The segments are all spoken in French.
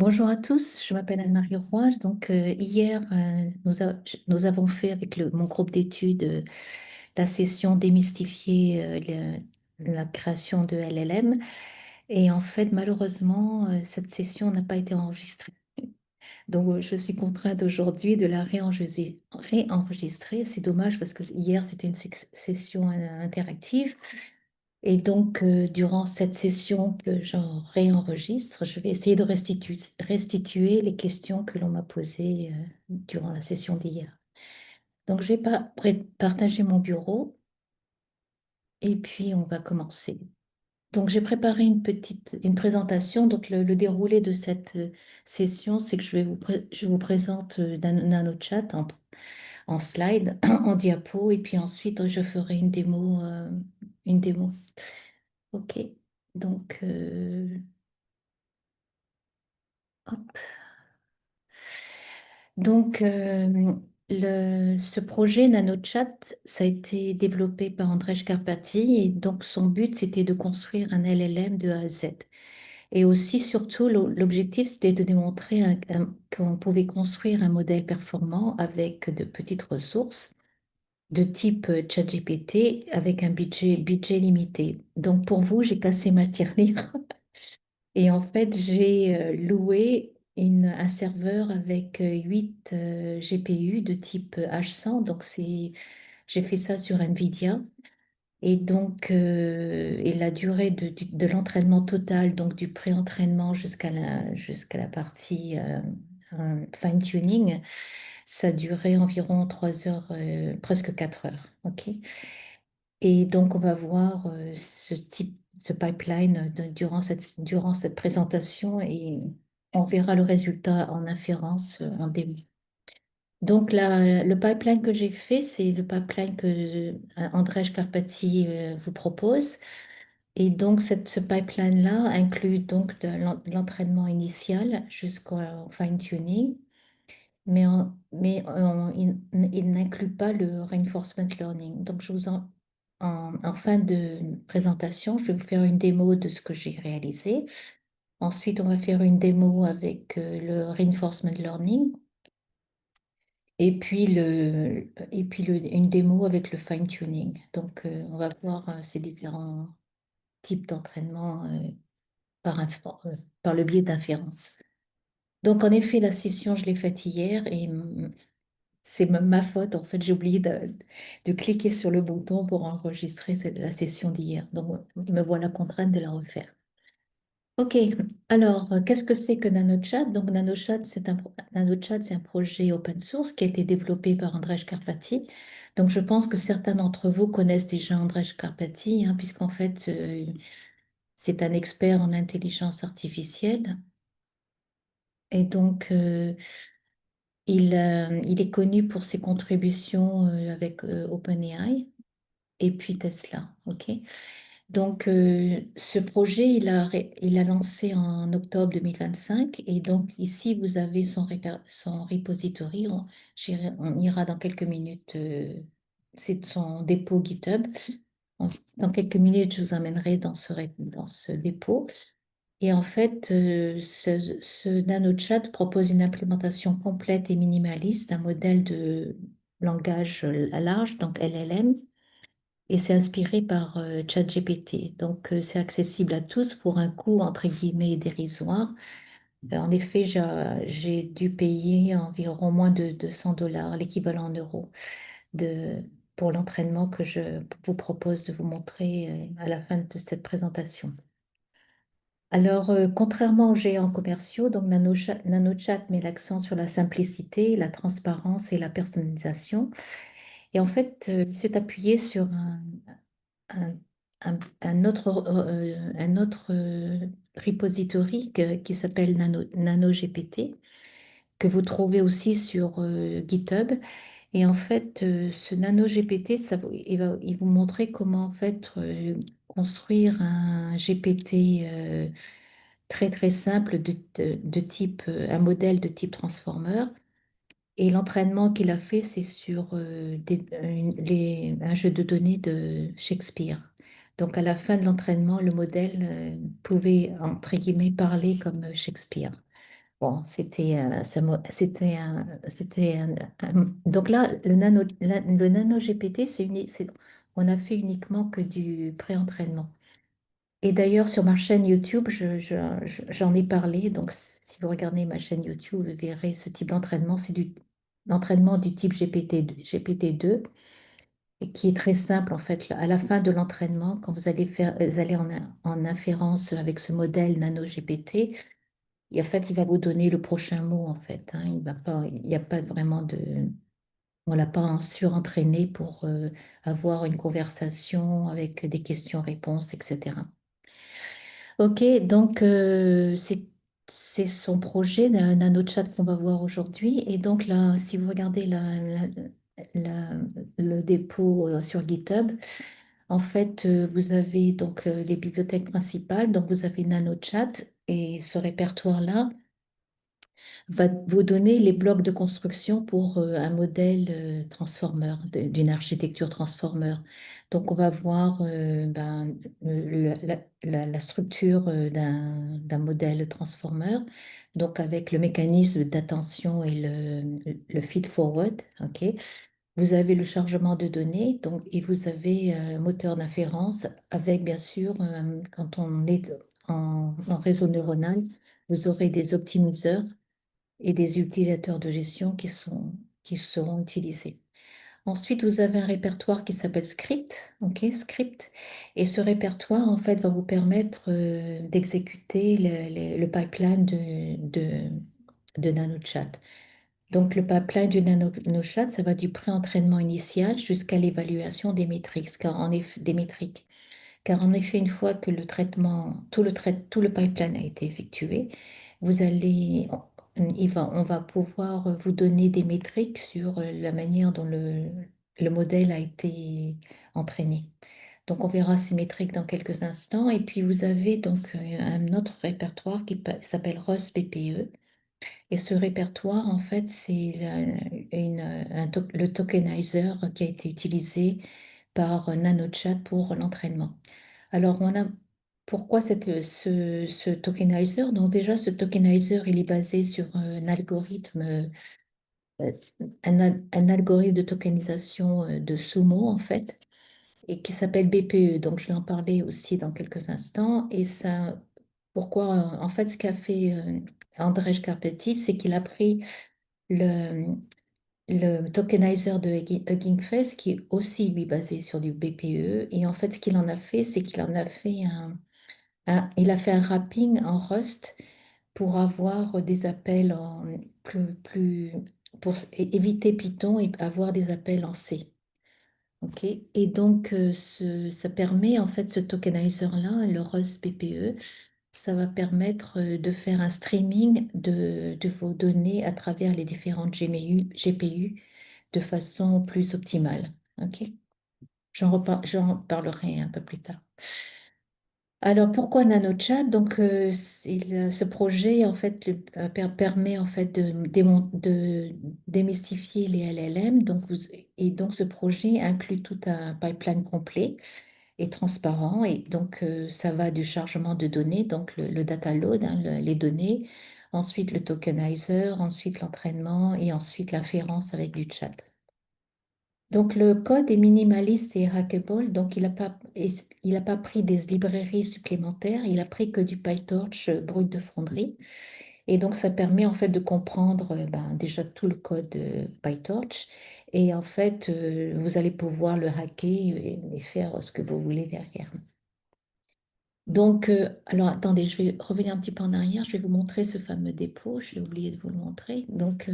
Bonjour à tous, je m'appelle Anne-Marie Roy. Hier, nous avons fait avec mon groupe d'études la session démystifier la création de LLM. Et en fait, malheureusement, cette session n'a pas été enregistrée. Je suis contrainte aujourd'hui de la réenregistrer. C'est dommage parce que hier, c'était une session interactive. Durant cette session que j'en réenregistre, je vais essayer de restituer les questions que l'on m'a posées durant la session d'hier. Donc, je vais partager mon bureau et puis on va commencer. Donc, j'ai préparé une présentation. Le déroulé de cette session, c'est que je vous présente NanoChat en slide, en diapo, et puis ensuite, je ferai une démo. OK. Donc, hop. Donc, euh, ce projet NanoChat, ça a été développé par Andrzej Karpathy et donc son but, c'était de construire un LLM de A à Z. Et aussi, surtout, l'objectif, c'était de démontrer qu'on pouvait construire un modèle performant avec de petites ressources de type ChatGPT avec un budget limité. Donc, pour vous, j'ai cassé ma tirelire. Et en fait, j'ai loué un serveur avec 8 GPU de type H100. J'ai fait ça sur NVIDIA. Et la durée de l'entraînement total, donc du pré-entraînement jusqu'à la partie fine-tuning, ça durait environ 3 heures, presque 4 heures. OK? Et donc, on va voir ce pipeline durant cette présentation et on verra le résultat en inférence en début. Le pipeline que j'ai fait, c'est le pipeline que Andrzej Karpathy vous propose. Et donc, ce pipeline-là inclut donc l'entraînement initial jusqu'au fine-tuning, il n'inclut pas le reinforcement learning. Donc, en fin de présentation, je vais vous faire une démo de ce que j'ai réalisé. Ensuite, on va faire une démo avec le reinforcement learning une démo avec le fine-tuning. On va voir ces différents types d'entraînement par le biais d'inférence. Donc, en effet, la session, je l'ai faite hier et c'est ma faute. En fait, j'ai oublié de cliquer sur le bouton pour enregistrer la session d'hier. Donc, me voilà contrainte de la refaire. OK, alors qu'est-ce que c'est que NanoChat? Donc NanoChat, c'est un projet open source qui a été développé par Andrzej Karpathy. Donc je pense que certains d'entre vous connaissent déjà Andrzej Karpathy, hein, puisqu'en fait c'est un expert en intelligence artificielle. Et il est connu pour ses contributions avec OpenAI et puis Tesla. OK? Ce projet, il a lancé en octobre 2025. Et donc, ici, vous avez son repository. On ira dans quelques minutes. C'est son dépôt GitHub. Dans quelques minutes, je vous emmènerai dans ce dépôt. Et en fait, ce NanoChat propose une implémentation complète et minimaliste d'un modèle de langage large, donc LLM, et c'est inspiré par ChatGPT. C'est accessible à tous pour un coût entre guillemets dérisoire. En effet, j'ai dû payer environ moins de 200 $, l'équivalent en euros, de, pour l'entraînement que je vous propose de vous montrer à la fin de cette présentation. Alors, contrairement aux géants commerciaux, NanoChat met l'accent sur la simplicité, la transparence et la personnalisation. Et en fait, il s'est appuyé sur un, un autre repository qui s'appelle NanoGPT, que vous trouvez aussi sur GitHub. Et en fait, ce NanoGPT, il vous montrer comment en fait construire un GPT très très simple de type, un modèle de type transformer. Et l'entraînement qu'il a fait, c'est sur un jeu de données de Shakespeare. Donc, à la fin de l'entraînement, le modèle pouvait, entre guillemets, parler comme Shakespeare. Bon, donc là, le nano GPT, on a fait uniquement que du pré-entraînement. Et d'ailleurs, sur ma chaîne YouTube, j'en ai parlé. Donc, si vous regardez ma chaîne YouTube, vous verrez ce type d'entraînement. C'est l'entraînement du type GPT-2, et qui est très simple en fait. À la fin de l'entraînement, quand vous allez en inférence avec ce modèle nano GPT, et en fait, il va vous donner le prochain mot en fait, hein. Il va pas, il n'y a pas vraiment on l'a pas surentraîné pour avoir une conversation avec des questions-réponses, etc. Ok, donc c'est son projet, NanoChat qu'on va voir aujourd'hui. Et donc là, si vous regardez la- le dépôt sur GitHub, en fait, vous avez donc les bibliothèques principales. Donc vous avez NanoChat et ce répertoire-là va vous donner les blocs de construction pour un modèle transformer, d'une architecture transformer. Donc, on va voir la structure d'un modèle transformer, donc avec le mécanisme d'attention et le feed-forward. Ok. Vous avez le chargement de données, donc, et vous avez un moteur d'inférence avec, bien sûr, quand on est en réseau neuronal, vous aurez des optimiseurs et des utilisateurs de gestion qui seront utilisés. Ensuite, vous avez un répertoire qui s'appelle Script, ok, Script, et ce répertoire, en fait, va vous permettre d'exécuter le pipeline de NanoChat. Donc, le pipeline du NanoChat, ça va du pré-entraînement initial jusqu'à l'évaluation des métriques, des métriques. Car en effet, une fois que le traitement, tout le pipeline a été effectué, vous allez, on va pouvoir vous donner des métriques sur la manière dont le modèle a été entraîné. Donc, on verra ces métriques dans quelques instants. Et puis, vous avez donc un autre répertoire qui s'appelle ROS PPE. Et ce répertoire, en fait, c'est le tokenizer qui a été utilisé par NanoChat pour l'entraînement. Alors, pourquoi ce tokenizer? Donc, déjà, ce tokenizer, il est basé sur euh, un algorithme de tokenisation de Sumo, en fait, et qui s'appelle BPE. Donc, je vais en parler aussi dans quelques instants. Et ça, pourquoi, en fait, ce qu'a fait Andrzej Karpathy, c'est qu'il a pris le, le tokenizer de Hugging Face, qui est aussi lui basé sur du BPE. Et en fait, ce qu'il en a fait, c'est qu'il en a fait il a fait un wrapping en Rust pour avoir des appels plus pour éviter Python et avoir des appels en C. Ok. Et donc, ça permet, en fait, ce tokenizer-là, le Rust BPE, ça va permettre de faire un streaming de vos données à travers les différentes GPU de façon plus optimale. Ok. J'en parlerai un peu plus tard. Alors, pourquoi NanoChat? Donc, ce projet, en fait, permet, en fait, de démystifier les LLM. Et donc, ce projet inclut tout un pipeline complet et transparent. Et donc, ça va du chargement de données, donc le data load, hein, les données, ensuite le tokenizer, ensuite l'entraînement et ensuite l'inférence avec du chat. Donc le code est minimaliste et hackable, donc il a pas pris des librairies supplémentaires, il a pris que du PyTorch brut de fonderie. Et donc ça permet en fait de comprendre déjà tout le code PyTorch. Et en fait, vous allez pouvoir le hacker et faire ce que vous voulez derrière. Donc, alors attendez, je vais revenir un petit peu en arrière, je vais vous montrer ce fameux dépôt, j'ai oublié de vous le montrer. Donc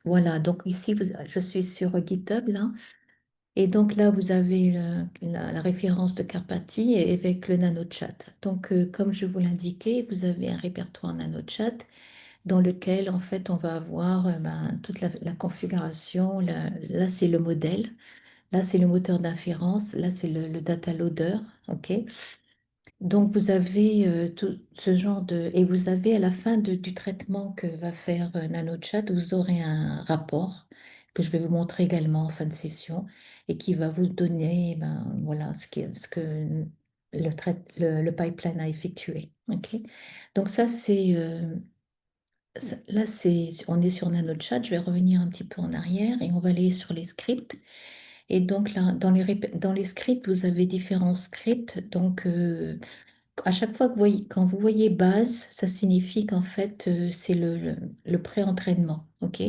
voilà, donc ici, je suis sur GitHub là. Et donc là, vous avez la référence de Carpathy et avec le NanoChat. Donc, comme je vous l'indiquais, vous avez un répertoire NanoChat dans lequel, en fait, on va avoir toute la configuration. Là, c'est le modèle. Là, c'est le moteur d'inférence. Là, c'est le data loader. OK? Donc, vous avez tout ce genre de... Et vous avez à la fin du traitement que va faire NanoChat, vous aurez un rapport que je vais vous montrer également en fin de session et qui va vous donner voilà, ce que le pipeline a effectué. Ok. Donc, ça, Là, on est sur NanoChat. Je vais revenir un petit peu en arrière et on va aller sur les scripts. Et donc là, dans les scripts, vous avez différents scripts. Donc, à chaque fois quand vous voyez base, ça signifie qu'en fait, c'est le pré-entraînement. OK?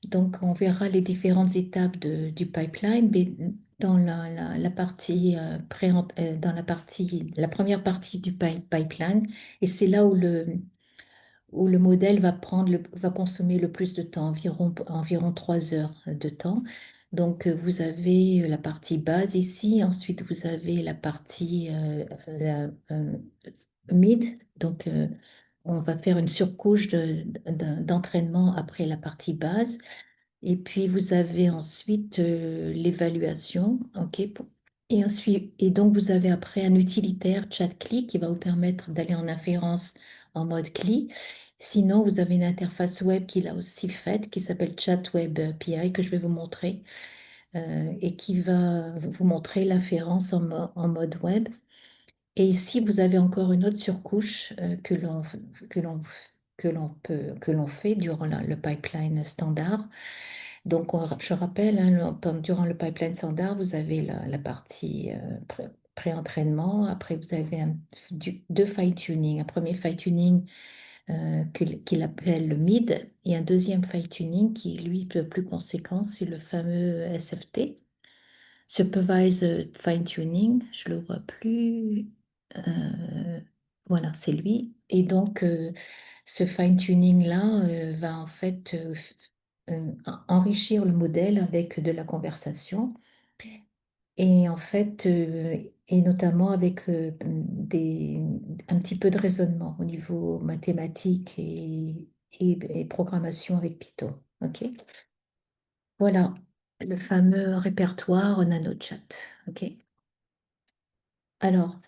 Donc, on verra les différentes étapes du pipeline, mais dans la partie, dans la première partie du pipeline, et c'est là où le modèle va consommer le plus de temps, environ 3 heures de temps. Donc, vous avez la partie base ici, ensuite vous avez la partie mid. Donc, on va faire une surcouche d'entraînement après la partie base. Et puis, vous avez ensuite l'évaluation, OK? Et ensuite, et donc, vous avez après un utilitaire chat-click qui va vous permettre d'aller en inférence en mode CLI. Sinon, vous avez une interface web qu'il a aussi faite qui s'appelle Chat Web API que je vais vous montrer et qui va vous montrer l'inférence en mode web. Et ici, vous avez encore une autre surcouche que l'on que l'on fait durant le pipeline standard. Donc, je rappelle, hein, durant le pipeline standard, vous avez la partie pré-entraînement. Après, vous avez deux fine-tuning. Un premier fine-tuning qu'il appelle le mid et un deuxième fine-tuning qui, lui, plus conséquent, c'est le fameux SFT. Supervised Fine-Tuning, je le vois plus. Voilà, c'est lui. Et donc, ce fine-tuning-là va en fait enrichir le modèle avec de la conversation et en fait, et notamment avec un petit peu de raisonnement au niveau mathématique et programmation avec Python. OK? Voilà, le fameux répertoire NanoChat. OK? Alors,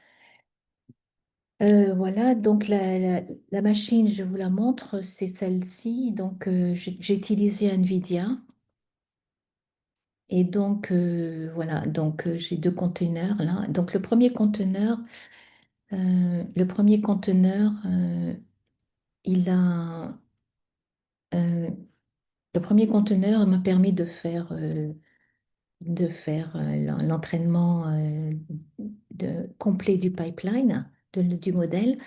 voilà, donc la machine, je vous la montre, c'est celle-ci. Donc, j'ai utilisé NVIDIA. Et donc, voilà, donc j'ai deux conteneurs là. Donc, le premier conteneur, il a, euh, le premier conteneur m'a permis de faire l'entraînement complet du pipeline, du modèle.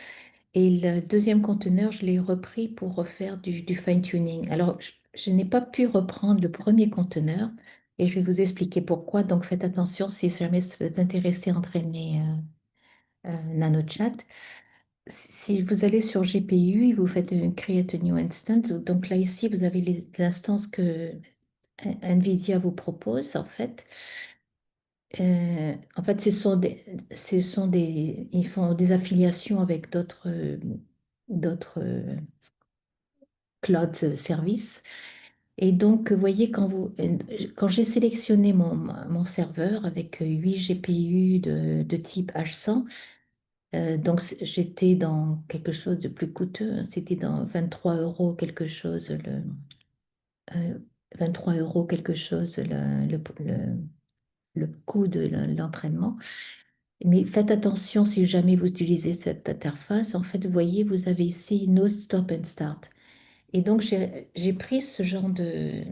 Et le deuxième conteneur, je l'ai repris pour refaire du fine-tuning. Alors, je n'ai pas pu reprendre le premier conteneur et je vais vous expliquer pourquoi. Donc, faites attention si jamais ça vous intéresse à entraîner NanoChat. Si vous allez sur GPU, vous faites une Create a New Instance. Donc là, ici, vous avez les instances que NVIDIA vous propose, en fait. En fait, ils font des affiliations avec d'autres cloud services. Et donc, vous voyez, quand j'ai sélectionné mon serveur avec 8 GPU de type H100, donc j'étais dans quelque chose de plus coûteux, hein. C'était dans 23 euros quelque chose, 23 euros quelque chose le coût de l'entraînement. Mais faites attention si jamais vous utilisez cette interface. En fait, vous voyez, vous avez ici No Stop and Start. Et donc, j'ai pris ce genre de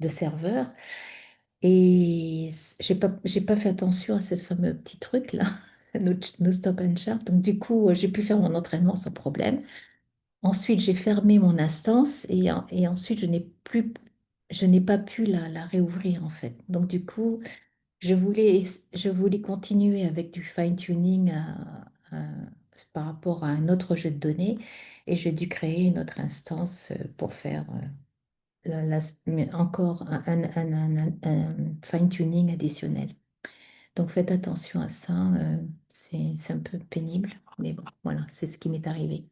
serveur et j'ai pas fait attention à ce fameux petit truc là, no Stop and Start. Donc, du coup, j'ai pu faire mon entraînement sans problème. Ensuite, j'ai fermé mon instance et ensuite, je n'ai pas pu la réouvrir en fait. Donc, du coup, je voulais, je voulais continuer avec du fine-tuning par rapport à un autre jeu de données et j'ai dû créer une autre instance pour faire mais encore un fine-tuning additionnel. Donc faites attention à ça, c'est un peu pénible, mais bon, voilà, c'est ce qui m'est arrivé.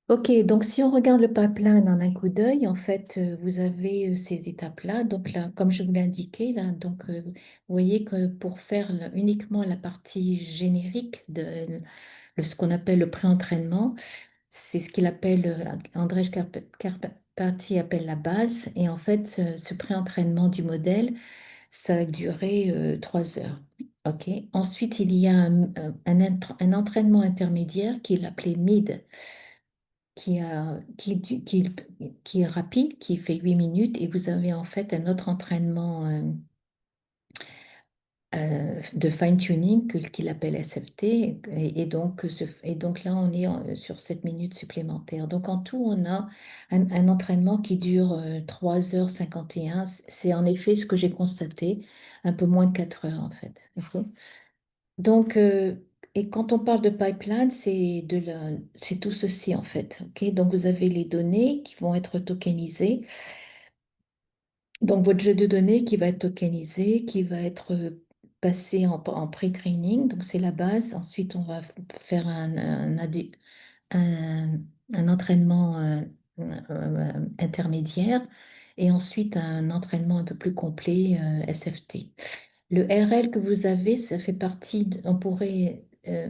Ok, donc si on regarde le pipeline en un coup d'œil, en fait, vous avez ces étapes-là. Donc là, comme je vous l'ai indiqué, là, donc vous voyez que pour faire uniquement la partie générique ce qu'on appelle le pré-entraînement, c'est ce qu'il appelle, Andrzej Karpathy appelle la base. Et en fait, ce pré-entraînement du modèle, ça a duré 3 heures. Ok. Ensuite, il y a un entraînement intermédiaire qui est appelé MID. qui est rapide, qui fait 8 minutes, et vous avez en fait un autre entraînement de fine-tuning qu'il appelle SFT. Et donc là, on est sur 7 minutes supplémentaires. Donc en tout, on a un entraînement qui dure 3h51. C'est en effet ce que j'ai constaté, un peu moins de 4 heures en fait. Ok. Donc, et quand on parle de pipeline, c'est tout ceci en fait. Ok. Donc vous avez les données qui vont être tokenisées. Donc, votre jeu de données qui va être tokenisé, qui va être passé en pré-training, donc c'est la base. Ensuite, on va faire un- un entraînement intermédiaire et ensuite un entraînement un peu plus complet SFT. Le RL que vous avez, ça fait partie, on pourrait,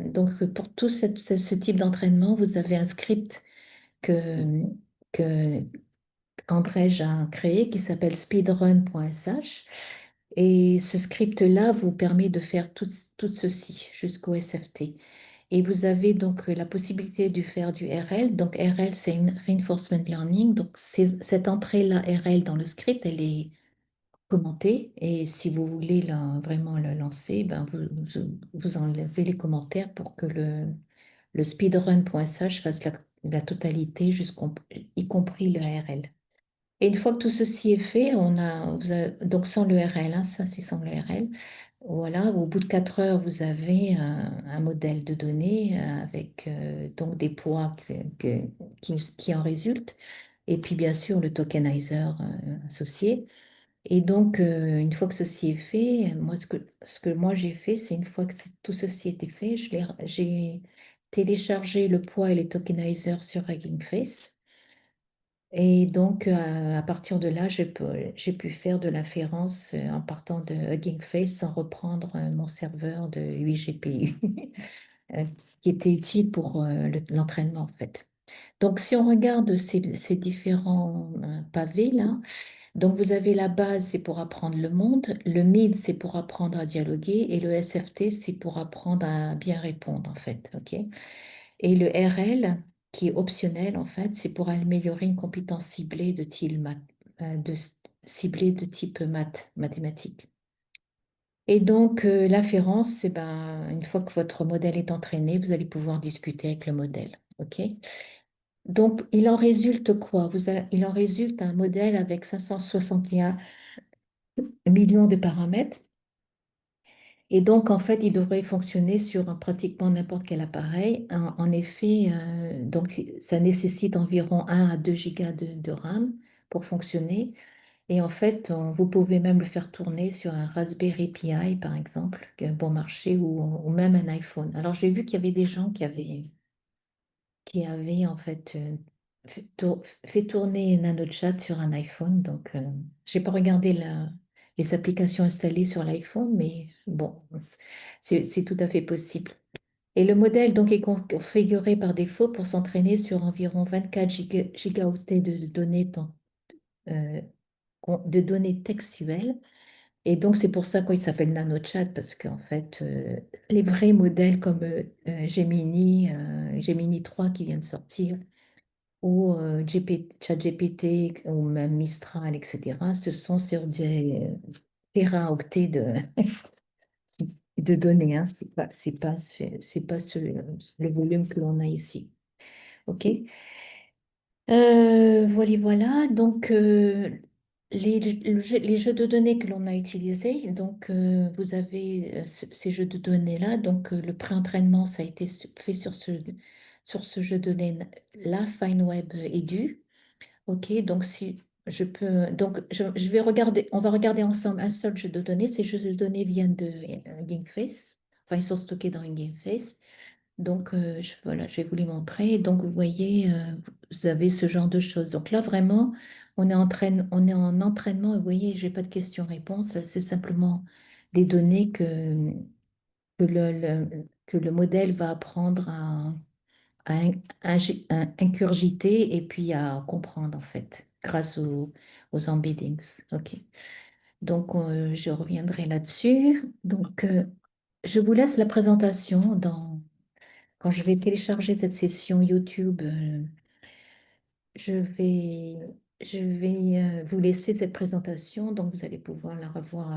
donc pour tout ce type d'entraînement, vous avez un script que, que Andrej a créé qui s'appelle speedrun.sh. Et ce script-là vous permet de faire tout ceci jusqu'au SFT. Et vous avez donc la possibilité de faire du RL. Donc RL, c'est une reinforcement learning. Donc cette entrée-là, RL, dans le script, elle est commentée. Et si vous voulez vraiment le lancer, ben vous enlevez les commentaires pour que le speedrun.sh fasse la totalité, y compris le RL. Et une fois que tout ceci est fait, donc sans le RL, hein, ça c'est sans le RL. Voilà, au bout de 4 heures, vous avez un modèle de données avec donc des poids qui en résultent. Et puis bien sûr le tokenizer associé. Et donc une fois que ceci est fait, moi ce que moi j'ai fait, c'est une fois que tout ceci était fait, j'ai téléchargé le poids et les tokenizers sur Hugging Face. Et donc, à partir de là, j'ai pu faire de l'inférence en partant de Hugging Face sans reprendre mon serveur de 8 GPU, euh, qui était utile pour l'entraînement, en fait. Donc, si on regarde ces différents pavés là, donc vous avez la base, c'est pour apprendre le monde, le mid, c'est pour apprendre à dialoguer, et le SFT, c'est pour apprendre à bien répondre, en fait. OK? Et le RL, qui est optionnel, en fait, c'est pour améliorer une compétence ciblée de type mathématique. Et donc, l'inférence, c'est ben, une fois que votre modèle est entraîné, vous allez pouvoir discuter avec le modèle. OK? Donc, il en résulte quoi? Il en résulte un modèle avec 561 millions de paramètres. Et donc, en fait, il devrait fonctionner sur pratiquement n'importe quel appareil. En effet, donc, ça nécessite environ 1 à 2 gigas de RAM pour fonctionner. Et en fait, vous pouvez même le faire tourner sur un Raspberry Pi, par exemple, qui est bon marché, ou même un iPhone. Alors, j'ai vu qu'il y avait des gens qui avait en fait fait tourner NanoChat sur un iPhone. Donc, j'ai pas regardé les applications installées sur l'iPhone, mais bon, c'est tout à fait possible. Et le modèle donc est configuré par défaut pour s'entraîner sur environ 24 gigaoctets euh, de données textuelles. Et donc, c'est pour ça qu'il s'appelle NanoChat, parce qu'en fait, les vrais modèles comme Gemini 3 qui vient de sortir, ou ChatGPT ou même Mistral, etc., ce sont sur des téraoctets de données. Hein. Le volume que l'on a ici. OK? Voilà, voilà. Donc, les jeux de données que l'on a utilisés, donc vous avez ces jeux de données-là. Donc, le pré-entraînement, ça a été fait sur ce jeu de données-là, FineWeb Edu. Ok, donc si je peux, donc je vais regarder, on va regarder ensemble un seul jeu de données. Ces jeux de données viennent de Hugging Face, enfin ils sont stockés dans Hugging Face. Donc voilà, je vais vous les montrer. Donc vous voyez, vous avez ce genre de choses. Donc là vraiment, on est en entraînement. Vous voyez, j'ai pas de questions-réponses. Là, c'est simplement des données que le modèle va apprendre à incurgiter et puis à comprendre en fait grâce aux embeddings. OK. Donc, je reviendrai là-dessus. Donc, je vous laisse la présentation quand je vais télécharger cette session YouTube. je vais, je vais vous laisser cette présentation, donc vous allez pouvoir la revoir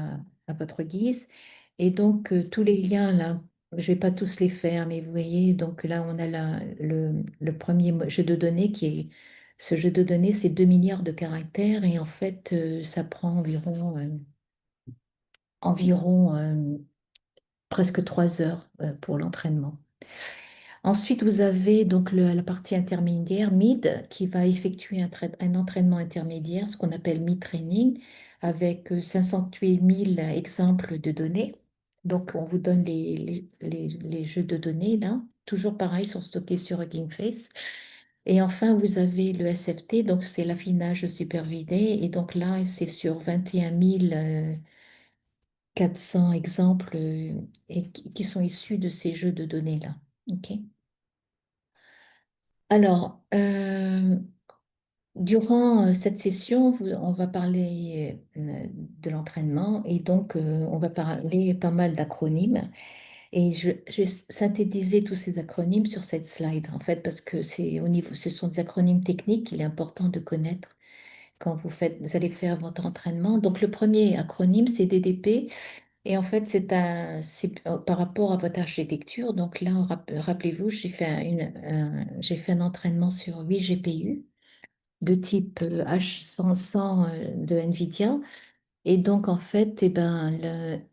à votre guise. Et donc, tous les liens là, je ne vais pas tous les faire, mais vous voyez, donc là, on a le premier jeu de données qui est, ce jeu de données, c'est 2 milliards de caractères et en fait, ça prend environ presque 3 heures pour l'entraînement. Ensuite, vous avez donc la partie intermédiaire, mid, qui va effectuer un entraînement intermédiaire, ce qu'on appelle mid-training, avec 508 000 exemples de données. Donc, on vous donne les jeux de données, là. Toujours pareil, ils sont stockés sur Hugging Face. Et enfin, vous avez le SFT, donc c'est l'affinage supervisé. Et donc là, c'est sur 21 400 exemples et qui sont issus de ces jeux de données-là. OK? Alors, durant cette session, on va parler de l'entraînement et donc on va parler pas mal d'acronymes. Et j'ai synthétisé tous ces acronymes sur cette slide, en fait, parce que c'est au niveau, ce sont des acronymes techniques qu'il est important de connaître quand vous allez faire votre entraînement. Donc, le premier acronyme, c'est DDP. Et en fait, c'est par rapport à votre architecture. Donc là, rappelez-vous, j'ai fait un entraînement sur 8 GPU de type H500 de NVIDIA. Et donc, en fait, eh ben,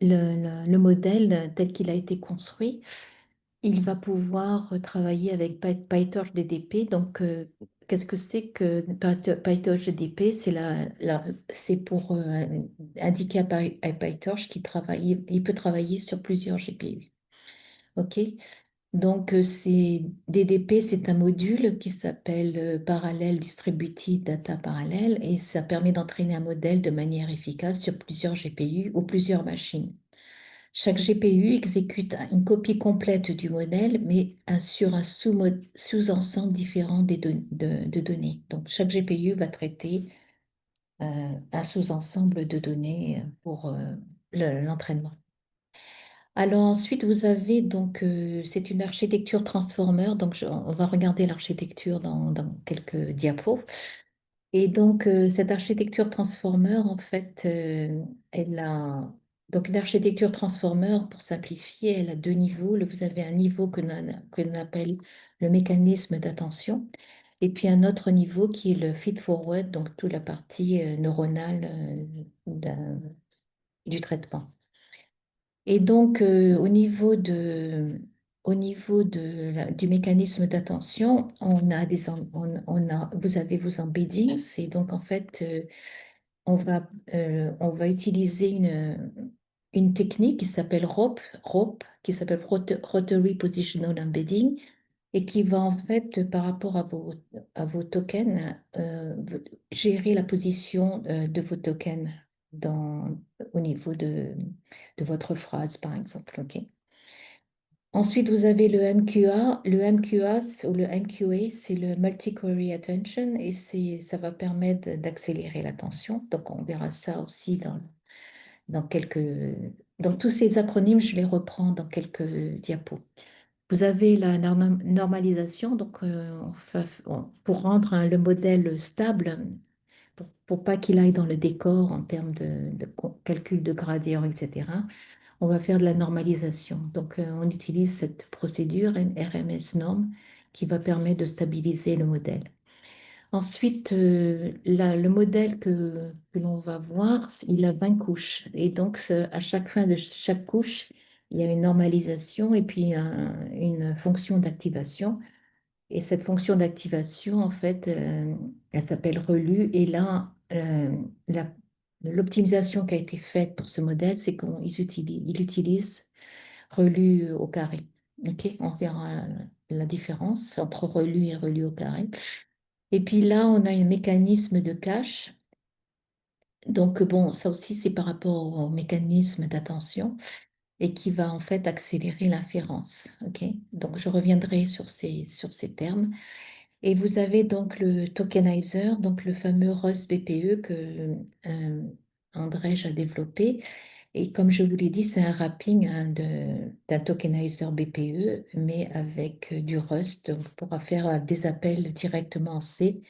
le modèle tel qu'il a été construit, il va pouvoir travailler avec PyTorch DDP. Donc, qu'est-ce que c'est que PyTorch DDP? C'est pour indiquer à PyTorch il peut travailler sur plusieurs GPU. OK? Donc, DDP, c'est un module qui s'appelle Parallel Distributed Data Parallel et ça permet d'entraîner un modèle de manière efficace sur plusieurs GPU ou plusieurs machines. Chaque GPU exécute une copie complète du modèle, mais sur un sous-ensemble différent de données. Donc, chaque GPU va traiter un sous-ensemble de données pour l'entraînement. Alors ensuite, vous avez donc, c'est une architecture transformer, donc on va regarder l'architecture dans quelques diapos. Et donc, cette architecture transformer, en fait, elle a... Donc, l'architecture transformer, pour simplifier, elle a deux niveaux. Vous avez un niveau que l'on appelle le mécanisme d'attention, et puis un autre niveau qui est le feed-forward, donc toute la partie neuronale du traitement. Et donc, du mécanisme d'attention, vous avez vos embeddings. Et donc, en fait, on va utiliser une technique qui s'appelle ROP, qui s'appelle Rotary Positional Embedding, et qui va en fait, par rapport à vos tokens, gérer la position de vos tokens au niveau de votre phrase, par exemple. OK. Ensuite, vous avez le MQA. Le MQA ou le MQA, c'est le Multi-Query Attention et ça va permettre d'accélérer l'attention. Donc, on verra ça aussi dans quelques... Donc, tous ces acronymes, je les reprends dans quelques diapos. Vous avez la normalisation, donc pour rendre le modèle stable, pour pas qu'il aille dans le décor en termes de calcul de gradient, etc. On va faire de la normalisation. Donc, on utilise cette procédure RMS norm qui va permettre de stabiliser le modèle. Ensuite, le modèle que l'on va voir, il a 20 couches. Et donc, à chaque fin de chaque couche, il y a une normalisation et puis une fonction d'activation. Et cette fonction d'activation, en fait, elle s'appelle relu. Et là, l'optimisation qui a été faite pour ce modèle, c'est il utilise relu au carré. OK? On verra la différence entre relu et relu au carré. Et puis là, on a un mécanisme de cache. Donc, bon, ça aussi, c'est par rapport au mécanisme d'attention et qui va en fait accélérer l'inférence. OK? Donc, je reviendrai sur ces termes. Et vous avez donc le tokenizer, donc le fameux Rust BPE que Andrej a développé. Et comme je vous l'ai dit, c'est un wrapping d'un tokenizer BPE, mais avec du Rust. On pourra faire des appels directement en C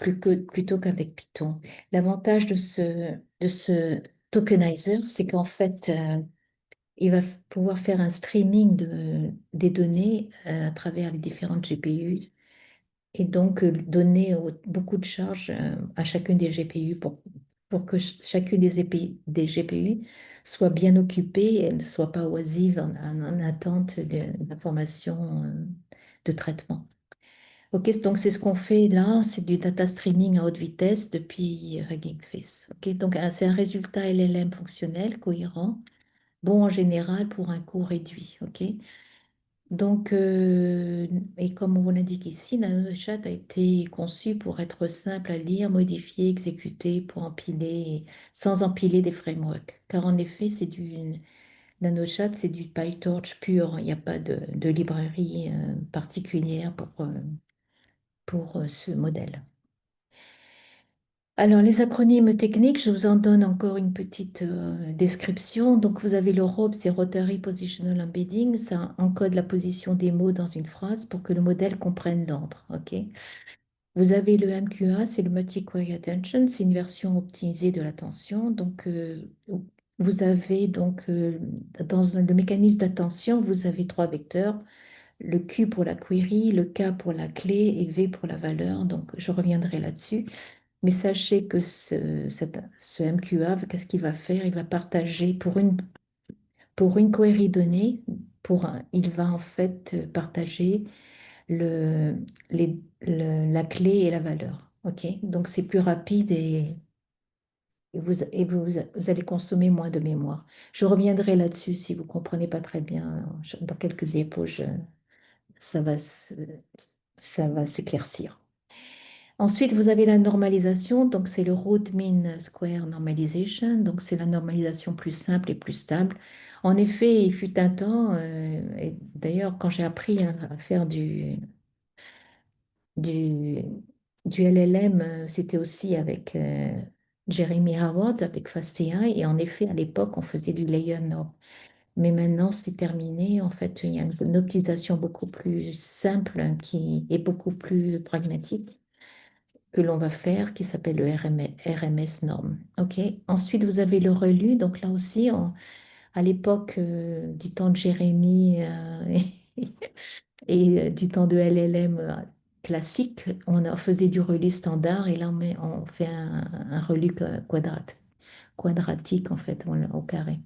plutôt qu'avec Python. L'avantage de ce tokenizer, c'est qu'en fait, il va pouvoir faire un streaming des données à travers les différentes GPU et donc donner beaucoup de charges à chacune des GPU pour que chacune des GPU soit bien occupée et ne soit pas oisive en attente d'informations de traitement. Ok, donc c'est ce qu'on fait là, c'est du data streaming à haute vitesse depuis Hugging Face. Ok, donc c'est un résultat LLM fonctionnel, cohérent, bon en général pour un coût réduit. Ok, donc et comme on l'indique ici, NanoChat a été conçu pour être simple à lire, modifier, exécuter, pour empiler, sans empiler des frameworks. Car en effet, NanoChat, c'est du PyTorch pur. Il n'y a pas de librairie particulière pour ce modèle. Alors, les acronymes techniques, je vous en donne encore une petite description. Donc, vous avez le ROP, c'est Rotary Positional Embedding. Ça encode la position des mots dans une phrase pour que le modèle comprenne l'ordre. OK? Vous avez le MQA, c'est le Multi-Query Attention. C'est une version optimisée de l'attention. Donc, vous avez donc, dans le mécanisme d'attention, vous avez trois vecteurs. Le Q pour la query, le K pour la clé et V pour la valeur. Donc, je reviendrai là-dessus. Mais sachez que ce MQA, qu'est-ce qu'il va faire? Il va partager pour une query donnée, il va en fait partager le, la clé et la valeur. OK? Donc c'est plus rapide vous allez consommer moins de mémoire. Je reviendrai là-dessus si vous ne comprenez pas très bien. Dans quelques diapos, ça va, ça va s'éclaircir. Ensuite, vous avez la normalisation, donc c'est le root mean square normalization, donc c'est la normalisation plus simple et plus stable. En effet, il fut un temps, et d'ailleurs quand j'ai appris à faire du, du LLM, c'était aussi avec Jeremy Howard, avec FastAI, et en effet, à l'époque, on faisait du layer norm. Mais maintenant, c'est terminé. En fait, il y a une optimisation beaucoup plus simple qui est beaucoup plus pragmatique que l'on va faire qui s'appelle le RMS norm. OK. Ensuite, vous avez le relu. Donc là aussi, à l'époque du temps de Jérémie et du temps de LLM classique, faisait du relu standard et là, on fait un relu quadratique en fait, au carré.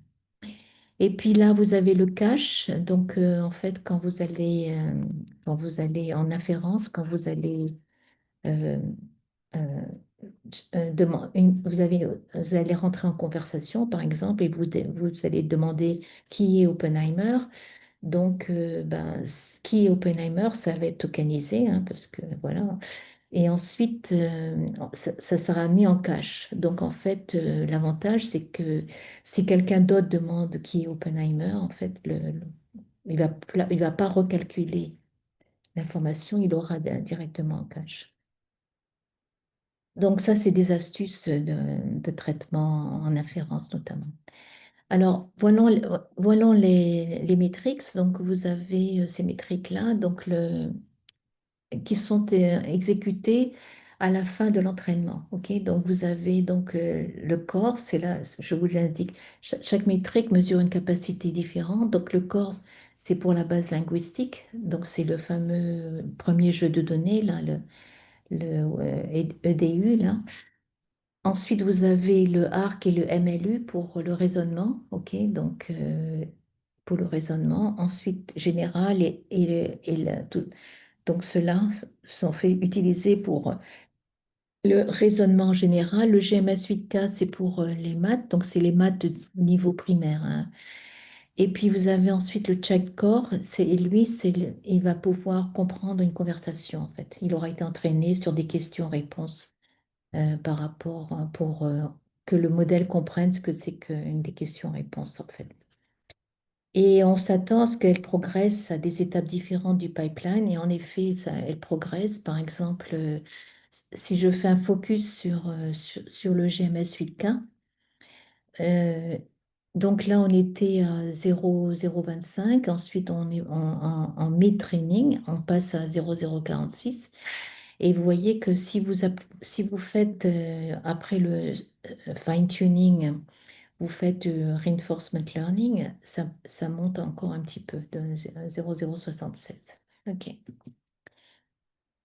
Et puis là, vous avez le cache. Donc, en fait, quand vous allez en inférence, quand vous allez euh, euh, vous allez rentrer en conversation, par exemple, et vous allez demander qui est Oppenheimer. Donc, qui est Oppenheimer, ça va être tokenisé, hein, parce que voilà. Et ensuite, ça sera mis en cache. Donc, en fait, l'avantage, c'est que si quelqu'un d'autre demande qui est Oppenheimer, en fait, il va pas recalculer l'information, il aura directement en cache. Donc ça, c'est des astuces de traitement en inférence notamment. Alors, voilà les métriques. Donc, vous avez ces métriques-là qui sont exécutées à la fin de l'entraînement. Ok. Donc, vous avez donc le corps, c'est là, je vous l'indique. Chaque métrique mesure une capacité différente. Donc, le corps, c'est pour la base linguistique. Donc, c'est le fameux premier jeu de données, là, le EDU, là. Ensuite, vous avez le ARC et le MLU pour le raisonnement, ok? Donc, pour le raisonnement. Ensuite, général donc, ceux-là sont faits utiliser pour le raisonnement général. Le GMS 8K, c'est pour les maths, donc c'est les maths de niveau primaire, hein. Et puis, vous avez ensuite le check core, il va pouvoir comprendre une conversation, en fait. Il aura été entraîné sur des questions-réponses par rapport pour que le modèle comprenne ce que c'est qu'une des questions-réponses en fait. Et on s'attend à ce qu'elle progresse à des étapes différentes du pipeline. Et en effet, elle progresse. Par exemple, si je fais un focus sur le GMS 8K, euh, donc là, on était à 0,025. Ensuite, on est en mid-training, on passe à 0,046. Et vous voyez que si vous faites, après le fine-tuning, vous faites du reinforcement learning, ça monte encore un petit peu de 0,076. OK.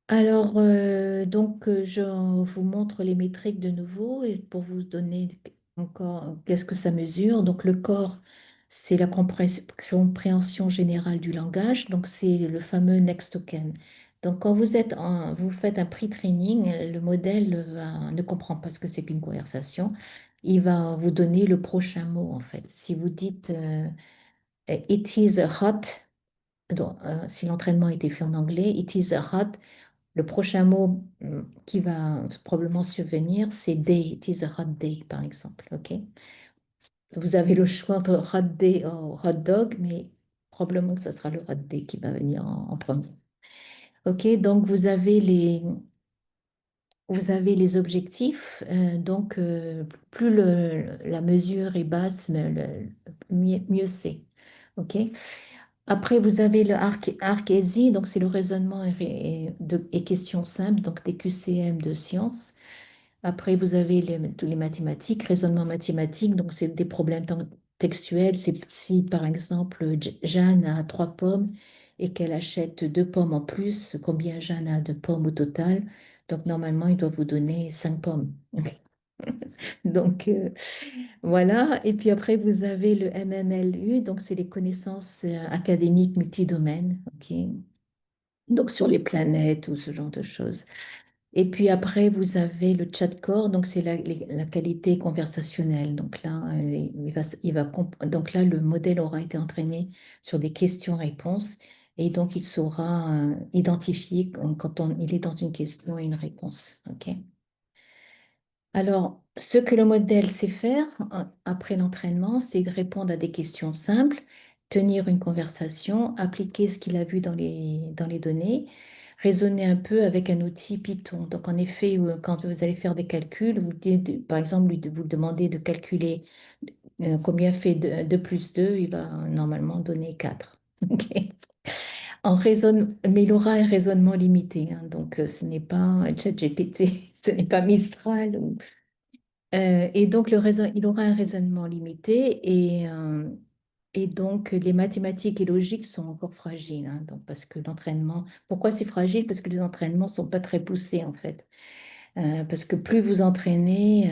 Alors, je vous montre les métriques de nouveau et pour vous donner encore qu'est-ce que ça mesure. Donc, le corps, c'est la compréhension générale du langage. Donc, c'est le fameux next token. Donc, quand vous faites un pre-training, le modèle ne comprend pas ce que c'est qu'une conversation. Il va vous donner le prochain mot, en fait. Si vous dites It is hot, donc, si l'entraînement a été fait en anglais, It is hot. Le prochain mot qui va probablement survenir, c'est day. It is a hot day, par exemple. OK? Vous avez le choix entre hot day ou hot dog, mais probablement que ce sera le hot day qui va venir en premier. OK? Donc, vous avez les objectifs. Plus la mesure est basse, mieux c'est. OK? Après, vous avez le ARC-ESI, donc c'est le raisonnement et questions simples, donc des QCM de sciences. Après, vous avez tous les mathématiques, raisonnement mathématique, donc c'est des problèmes textuels. C'est si, par exemple, Jeanne a 3 pommes et qu'elle achète 2 pommes en plus, combien Jeanne a de pommes au total? Donc, normalement, il doit vous donner 5 pommes. Donc, voilà. Et puis après, vous avez le MMLU, donc c'est les connaissances académiques multidomaines, ok? Donc, sur les planètes ou ce genre de choses. Et puis après, vous avez le chat core, donc c'est la qualité conversationnelle. Donc là, donc là, le modèle aura été entraîné sur des questions-réponses et donc il saura identifier il est dans une question et une réponse. OK? Alors, ce que le modèle sait faire après l'entraînement, c'est de répondre à des questions simples, tenir une conversation, appliquer ce qu'il a vu dans les données, raisonner un peu avec un outil Python. Donc, en effet, quand vous allez faire des calculs, par exemple, vous demandez de calculer combien fait 2 plus 2, il va normalement donner 4. OK. Mais il aura un raisonnement limité, hein. Donc, ce n'est pas un ChatGPT, ce n'est pas Mistral et donc, il aura un raisonnement limité et donc les mathématiques et logiques sont encore fragiles, hein, donc, parce que l'entraînement, pourquoi c'est fragile? Parce que les entraînements ne sont pas très poussés en fait. Parce que plus vous entraînez,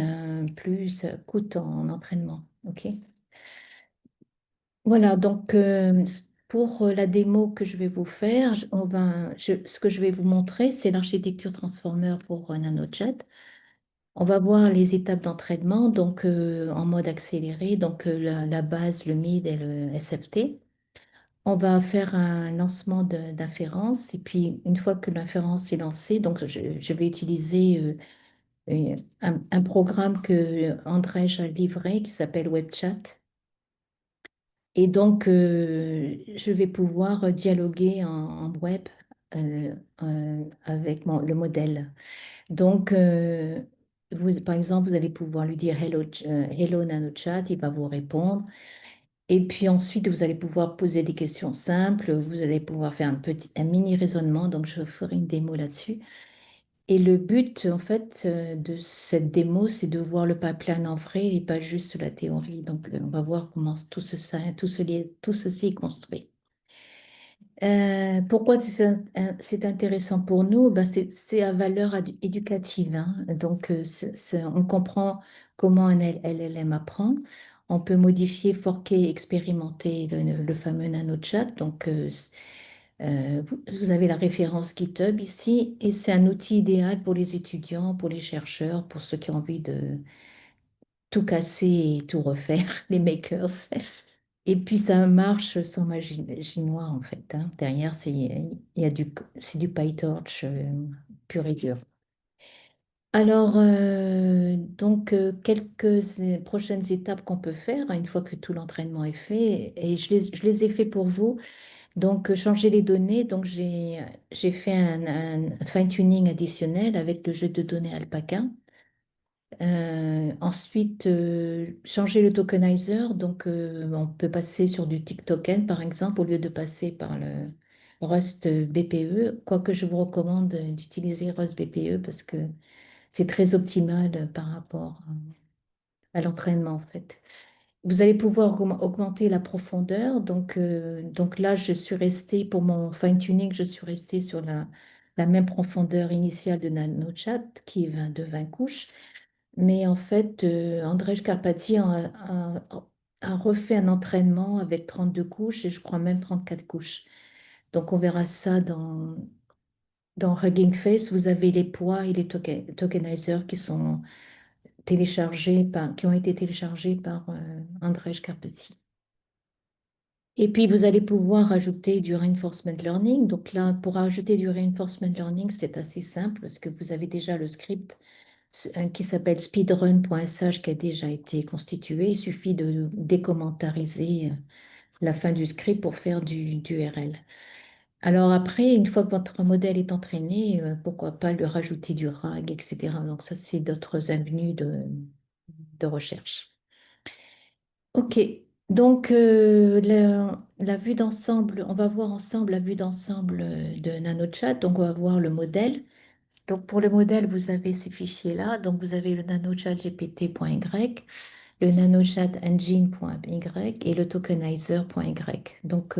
plus ça coûte en entraînement. OK? Voilà, donc pour la démo que je vais vous faire, ce que je vais vous montrer, c'est l'architecture transformer pour NanoChat. On va voir les étapes d'entraînement, donc en mode accéléré, donc la base, le mid et le SFT. On va faire un lancement d'inférence et puis une fois que l'inférence est lancée, donc je vais utiliser un programme que André a livré qui s'appelle WebChat. Et donc, je vais pouvoir dialoguer en web avec le modèle. Donc, par exemple, vous allez pouvoir lui dire Hello NanoChat, il va vous répondre. Et puis ensuite, vous allez pouvoir poser des questions simples. Vous allez pouvoir faire un mini raisonnement. Donc, je ferai une démo là-dessus. Et le but, en fait, de cette démo, c'est de voir le pipeline en vrai et pas juste la théorie. Donc, on va voir comment tout ceci est construit. Pourquoi c'est intéressant pour nous? Ben, c'est à valeur éducative, hein. Donc, on comprend comment un LLM apprend. On peut modifier, forquer, expérimenter le fameux NanoChat. Donc, vous avez la référence GitHub ici, et c'est un outil idéal pour les étudiants, pour les chercheurs, pour ceux qui ont envie de tout casser et tout refaire, les makers. Et puis ça marche sans magie noire en fait, hein. Derrière, c'est du PyTorch pur et dur. Alors, quelques prochaines étapes qu'on peut faire, hein, une fois que tout l'entraînement est fait, et je les ai fait pour vous. Donc, changer les données. Donc, j'ai fait un fine-tuning additionnel avec le jeu de données Alpaca. Ensuite, changer le tokenizer. Donc, on peut passer sur du tick token, par exemple, au lieu de passer par Rust BPE, quoique je vous recommande d'utiliser Rust BPE parce que c'est très optimal par rapport à l'entraînement en fait. Vous allez pouvoir augmenter la profondeur. Donc là, je suis restée, pour mon fine-tuning, je suis restée sur la même profondeur initiale de NanoChat, qui est de 20 couches. Mais en fait, Andrzej Karpathy a refait un entraînement avec 32 couches et je crois même 34 couches. Donc on verra ça dans Hugging Face. Vous avez les poids et les tokenizers qui ont été téléchargés par Andrzej Karpathy. Et puis, vous allez pouvoir ajouter du reinforcement learning. Donc là, pour ajouter du reinforcement learning, c'est assez simple parce que vous avez déjà le script qui s'appelle speedrun.sh qui a déjà été constitué. Il suffit de décommentariser la fin du script pour faire du RL. Alors après, une fois que votre modèle est entraîné, pourquoi pas lui rajouter du RAG, etc. Donc ça, c'est d'autres avenues de recherche. Ok, donc la vue d'ensemble, on va voir ensemble la vue d'ensemble de NanoChat. Donc on va voir le modèle. Donc pour le modèle, vous avez ces fichiers-là. Donc vous avez le nanochat gpt.y, le nanochat engine.y et le tokenizer.y. Donc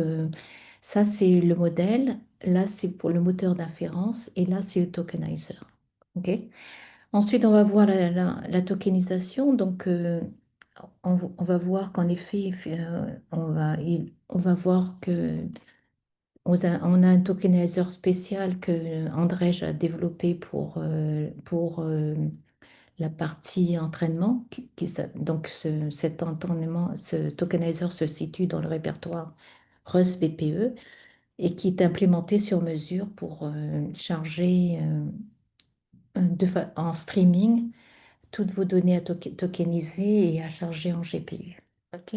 ça c'est le modèle. Là c'est pour le moteur d'inférence et là c'est le tokenizer. Ok. Ensuite, on va voir la tokenisation. Donc, on va voir qu'en effet, on va voir que on a un tokenizer spécial que Andrej a développé pour la partie entraînement. Donc, cet entraînement, ce tokenizer se situe dans le répertoire Rust BPE et qui est implémenté sur mesure pour charger en streaming toutes vos données à tokeniser et à charger en GPU. OK.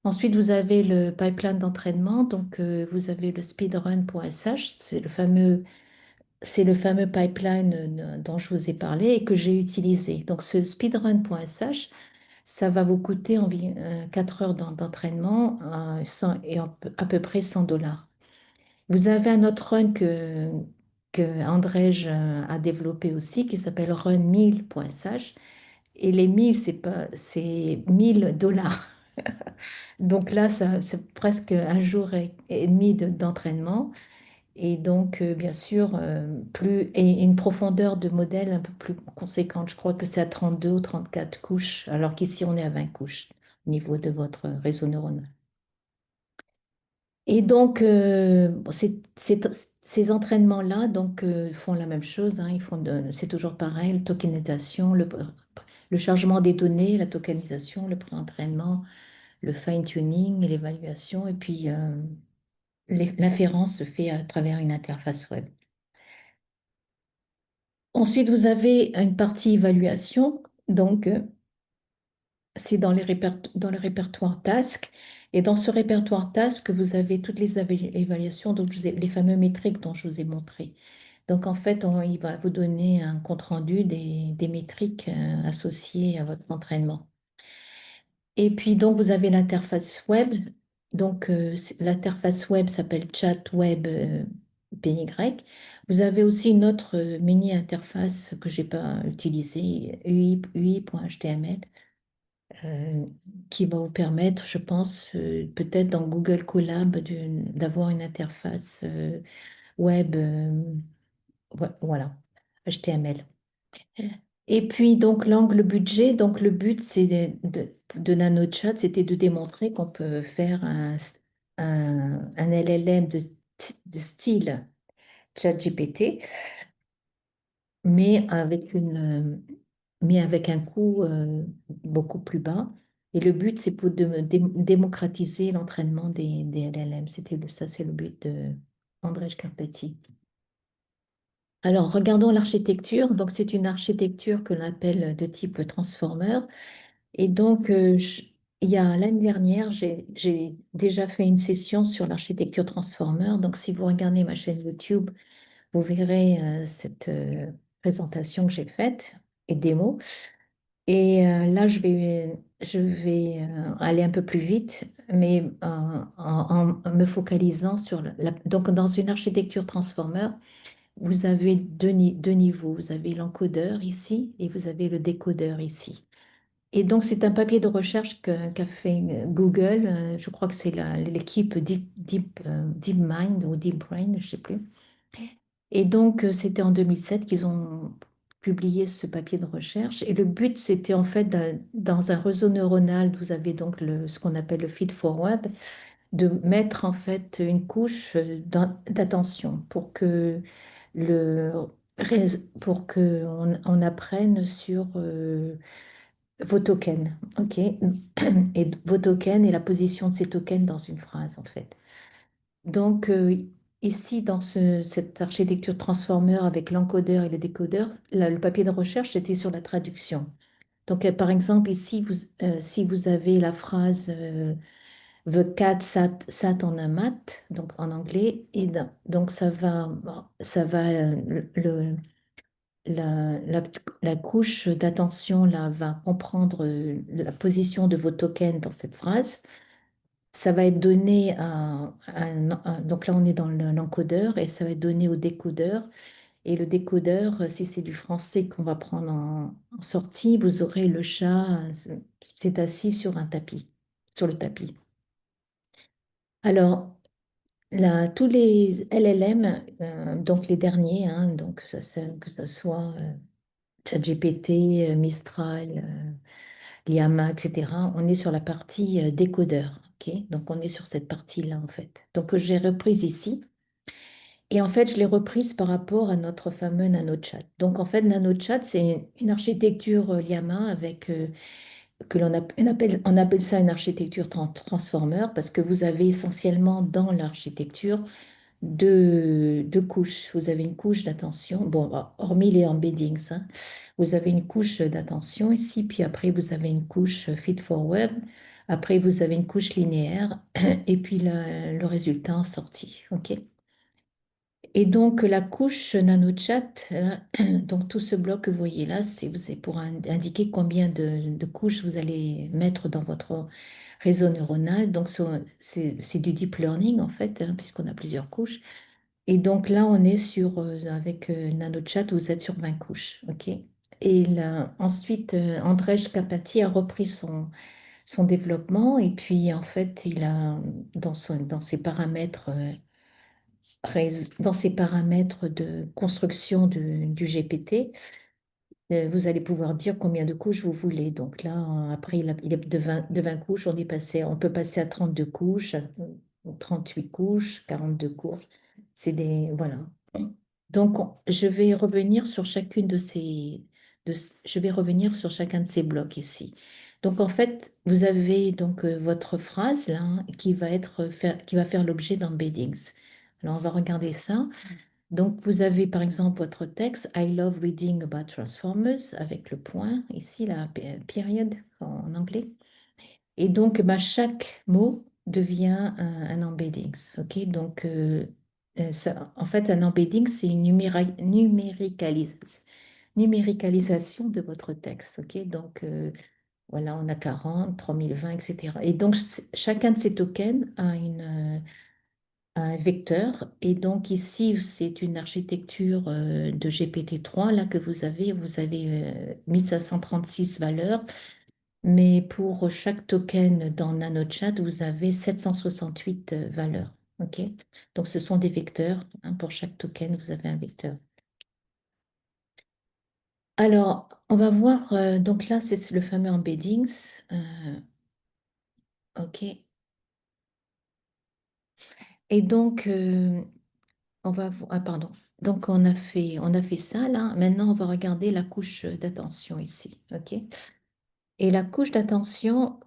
Ensuite, vous avez le pipeline d'entraînement. Donc, vous avez le speedrun.sh. C'est le fameux pipeline dont je vous ai parlé et que j'ai utilisé. Donc, ce speedrun.sh, ça va vous coûter environ 4 heures d'entraînement et à peu près 100 dollars. Vous avez un autre run que Andrej a développé aussi qui s'appelle run1000.sh. Et les 1000, c'est 1000 dollars. Donc là, c'est presque un jour et demi d'entraînement. Et donc, bien sûr, et une profondeur de modèle un peu plus conséquente. Je crois que c'est à 32 ou 34 couches, alors qu'ici, on est à 20 couches au niveau de votre réseau neuronal. Et donc, bon, ces entraînements-là font la même chose. Hein. C'est toujours pareil, la tokenisation, le chargement des données, la tokenisation, le pré-entraînement, le fine-tuning, et l'évaluation, et puis l'inférence se fait à travers une interface web. Ensuite, vous avez une partie évaluation, donc c'est dans le répertoire task. Et dans ce répertoire task, vous avez toutes les évaluations, donc les fameux métriques dont je vous ai montré. Donc en fait, il va vous donner un compte-rendu des métriques associées à votre entraînement. Et puis donc vous avez l'interface web. Donc l'interface web s'appelle ChatWeb PY. Vous avez aussi une autre mini-interface que je n'ai pas utilisée, UI.html, euh, qui va vous permettre, je pense, peut-être dans Google Colab, d'avoir une interface web, voilà, HTML. Et puis, donc, l'angle budget, donc le but c'est de NanoChat, c'était de démontrer qu'on peut faire un LLM de style ChatGPT, mais mais avec un coût beaucoup plus bas. Et le but, c'est pour démocratiser l'entraînement des LLM. Ça, c'est le but de Andrzej Karpathy. Alors, regardons l'architecture. Donc, c'est une architecture que l'on appelle de type transformer. Et donc, il y a l'année dernière, j'ai déjà fait une session sur l'architecture transformer. Donc, si vous regardez ma chaîne YouTube, vous verrez cette présentation que j'ai faite et démo. Et là, je vais aller un peu plus vite, mais en me focalisant sur donc dans une architecture transformer, vous avez deux niveaux. Vous avez l'encodeur ici et vous avez le décodeur ici. Et donc, c'est un papier de recherche qu'a fait Google. Je crois que c'est l'équipe DeepMind ou DeepBrain, je ne sais plus. Et donc, c'était en 2007 qu'ils ont publié ce papier de recherche. Et le but, c'était en fait, dans un réseau neuronal, vous avez donc ce qu'on appelle le feed-forward, de mettre en fait une couche d'attention le, pour que on apprenne sur vos tokens. OK? Et vos tokens et la position de ces tokens dans une phrase, en fait. Donc, ici, dans cette architecture transformer avec l'encodeur et le décodeur, le papier de recherche, c'était sur la traduction. Donc, par exemple, ici, si vous avez la phrase The cat sat on a mat, donc en anglais, donc ça va la, la couche d'attention là va comprendre la position de vos tokens dans cette phrase. Ça va être donné donc là on est dans l'encodeur et ça va être donné au décodeur. Et le décodeur, si c'est du français qu'on va prendre en sortie, vous aurez le chat qui s'est assis sur un tapis, sur le tapis. Alors, là, tous les LLM, donc les derniers, hein, donc que ça soit ChatGPT, Mistral, Llama, etc., on est sur la partie décodeur. Ok. Donc, on est sur cette partie-là, en fait. Donc, j'ai reprise ici. Et en fait, je l'ai reprise par rapport à notre fameux NanoChat. Donc, en fait, NanoChat, c'est une architecture Llama avec, on appelle ça une architecture transformer parce que vous avez essentiellement dans l'architecture deux couches. Vous avez une couche d'attention, bon, hormis les embeddings, hein. Vous avez une couche d'attention ici, puis après, vous avez une couche feed-forward. Après, vous avez une couche linéaire et puis le résultat en sortie. OK? Et donc, la couche NanoChat, là, donc tout ce bloc que vous voyez là, c'est pour indiquer combien de couches vous allez mettre dans votre réseau neuronal. Donc, c'est du deep learning en fait, hein, puisqu'on a plusieurs couches. Et donc là, on est avec NanoChat, vous êtes sur 20 couches. OK? Et là, ensuite, Andrzej Karpathy a repris son développement et puis en fait, il a, dans ses paramètres dans ces paramètres de construction du GPT, vous allez pouvoir dire combien de couches vous voulez. Donc là, après, il est de 20 couches, on peut passer à 32 couches, 38 couches, 42 couches. Voilà. Donc, je vais revenir sur je vais revenir sur chacun de ces blocs ici. Donc, en fait, vous avez donc votre phrase là, hein, qui va faire l'objet d'embeddings. Alors, on va regarder ça. Donc, vous avez par exemple votre texte I love reading about transformers avec le point ici, la period en anglais. Et donc, bah, chaque mot devient un embeddings. OK? Donc, en fait, un embedding, c'est une numéricalisation de votre texte. OK? Donc, voilà, on a 40, 3020, etc. Et donc, chacun de ces tokens a un vecteur. Et donc, ici, c'est une architecture de GPT-3 là, que vous avez. Vous avez 1536 valeurs. Mais pour chaque token dans NanoChat, vous avez 768 valeurs. OK? Donc, ce sont des vecteurs, hein. Pour chaque token, vous avez un vecteur. Alors, on va voir. Donc là, c'est le fameux embeddings. OK. Et donc, ah, pardon. Donc, on a fait ça là. Maintenant, on va regarder la couche d'attention ici. OK? Et la couche d'attention,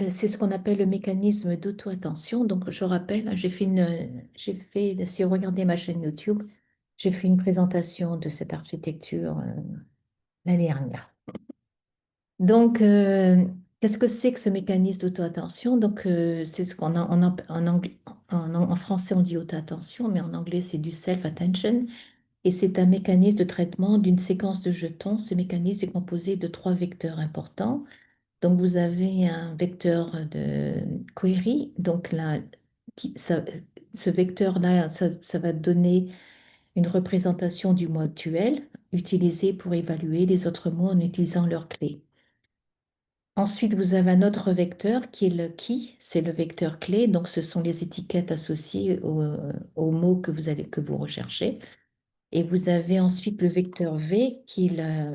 c'est ce qu'on appelle le mécanisme d'auto-attention. Donc, je rappelle, hein, si vous regardez ma chaîne YouTube, j'ai fait une présentation de cette architecture l'année dernière. Donc, qu'est-ce que c'est que ce mécanisme d'auto-attention? Donc, c'est ce qu'on a en français, on dit auto-attention, mais en anglais, c'est du self-attention. Et c'est un mécanisme de traitement d'une séquence de jetons. Ce mécanisme est composé de trois vecteurs importants. Donc, vous avez un vecteur de query. Donc, là, ce vecteur-là, ça va donner une représentation du mot actuel utilisé pour évaluer les autres mots en utilisant leurs clés. Ensuite, vous avez un autre vecteur qui est le key, c'est le vecteur clé. Donc, ce sont les étiquettes associées aux mots que vous recherchez. Et vous avez ensuite le vecteur V qui est la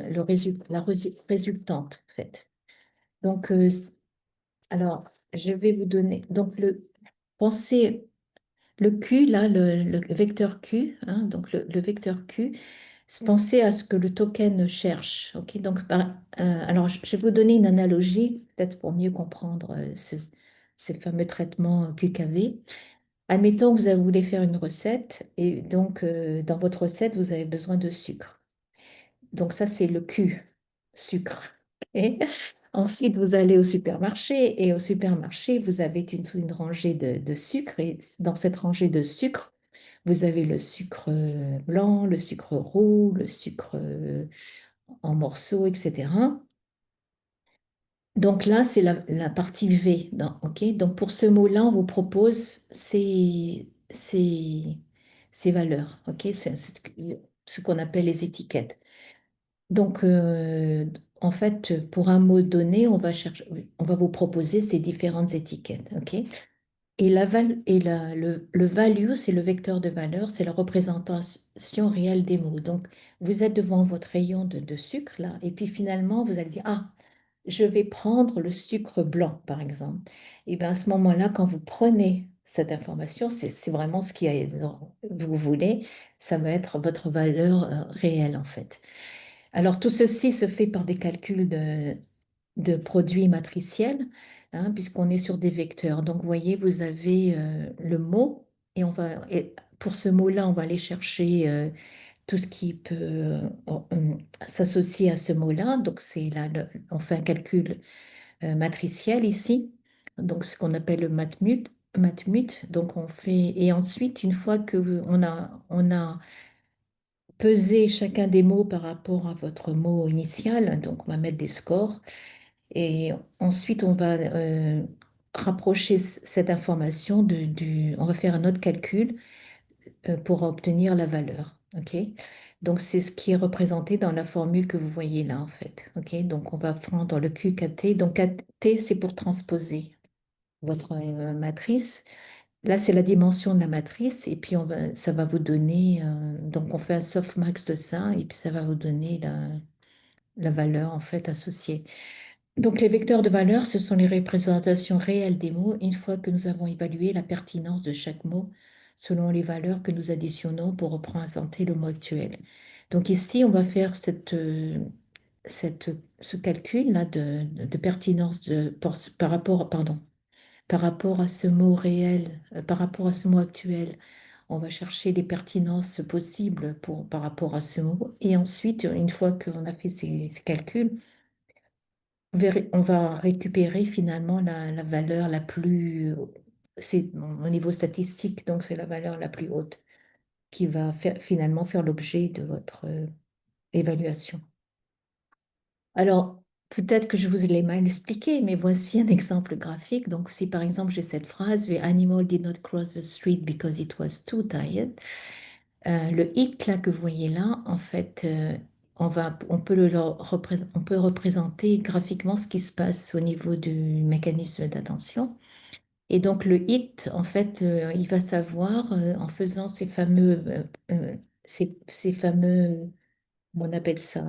résultante, en fait. Donc, alors, je vais vous donner. Donc, pensez le Q, là, le vecteur Q, hein, donc le vecteur Q, pensez à ce que le token cherche. Ok, donc, alors, je vais vous donner une analogie, peut-être pour mieux comprendre ces fameux traitements QKV. Admettons que vous voulez faire une recette, et donc, dans votre recette, vous avez besoin de sucre. Donc ça, c'est le Q, sucre. Et ensuite, vous allez au supermarché et au supermarché, vous avez une rangée de sucre et dans cette rangée de sucre, vous avez le sucre blanc, le sucre roux, le sucre en morceaux, etc. Donc là, c'est la partie V. OK? Donc pour ce mot-là, on vous propose ces valeurs. OK? C'est ce qu'on appelle les étiquettes. Donc, en fait, pour un mot donné, on va vous proposer ces différentes étiquettes, ok? Et, le value, c'est le vecteur de valeur, c'est la représentation réelle des mots. Donc, vous êtes devant votre rayon de sucre, là, et puis finalement, vous allez dire, ah, je vais prendre le sucre blanc, par exemple. Et bien, à ce moment-là, quand vous prenez cette information, c'est vraiment ce vous voulez, ça va être votre valeur réelle, en fait. Alors, tout ceci se fait par des calculs de produits matriciels, hein, puisqu'on est sur des vecteurs. Donc, vous voyez, vous avez le mot, et pour ce mot-là, on va aller chercher tout ce qui peut s'associer à ce mot-là. Donc, on fait un calcul matriciel ici, donc ce qu'on appelle le matmut. Donc, et ensuite, une fois que on a peser chacun des mots par rapport à votre mot initial. Donc, on va mettre des scores. Et ensuite, on va rapprocher cette information on va faire un autre calcul pour obtenir la valeur. OK? Donc, c'est ce qui est représenté dans la formule que vous voyez là, en fait. OK? Donc, on va prendre le QKT. Donc, KT, c'est pour transposer votre matrice. Là, c'est la dimension de la matrice et puis ça va vous donner, donc on fait un softmax de ça et puis ça va vous donner la valeur en fait associée. Donc les vecteurs de valeur, ce sont les représentations réelles des mots une fois que nous avons évalué la pertinence de chaque mot selon les valeurs que nous additionnons pour représenter le mot actuel. Donc ici, on va faire ce calcul-là de pertinence par rapport, pardon, par rapport à ce mot réel, par rapport à ce mot actuel. On va chercher les pertinences possibles par rapport à ce mot. Et ensuite, une fois qu'on a fait ces calculs, on va récupérer finalement la valeur la plus, c'est au niveau statistique, donc c'est la valeur la plus haute qui va finalement faire l'objet de votre évaluation. Alors, peut-être que je vous l'ai mal expliqué, mais voici un exemple graphique. Donc, si par exemple j'ai cette phrase, The animal did not cross the street because it was too tired. Le it là que vous voyez là, en fait, on peut représenter graphiquement ce qui se passe au niveau du mécanisme d'attention. Et donc le it, en fait, il va savoir en faisant ces fameux on appelle ça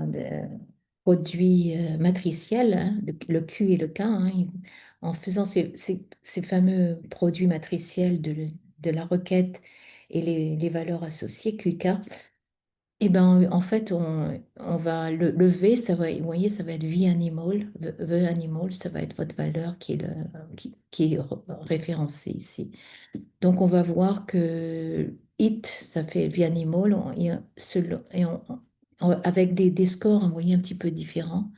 produit matriciel, hein, le Q et le K, hein, en faisant ces fameux produits matriciels de la requête et les valeurs associées, QK, et ben, en fait, on va le V, vous voyez, ça va être V animal, the animal, ça va être votre valeur qui est référencée ici. Donc, on va voir que it, ça fait via animal, avec des scores, vous voyez, un petit peu différents,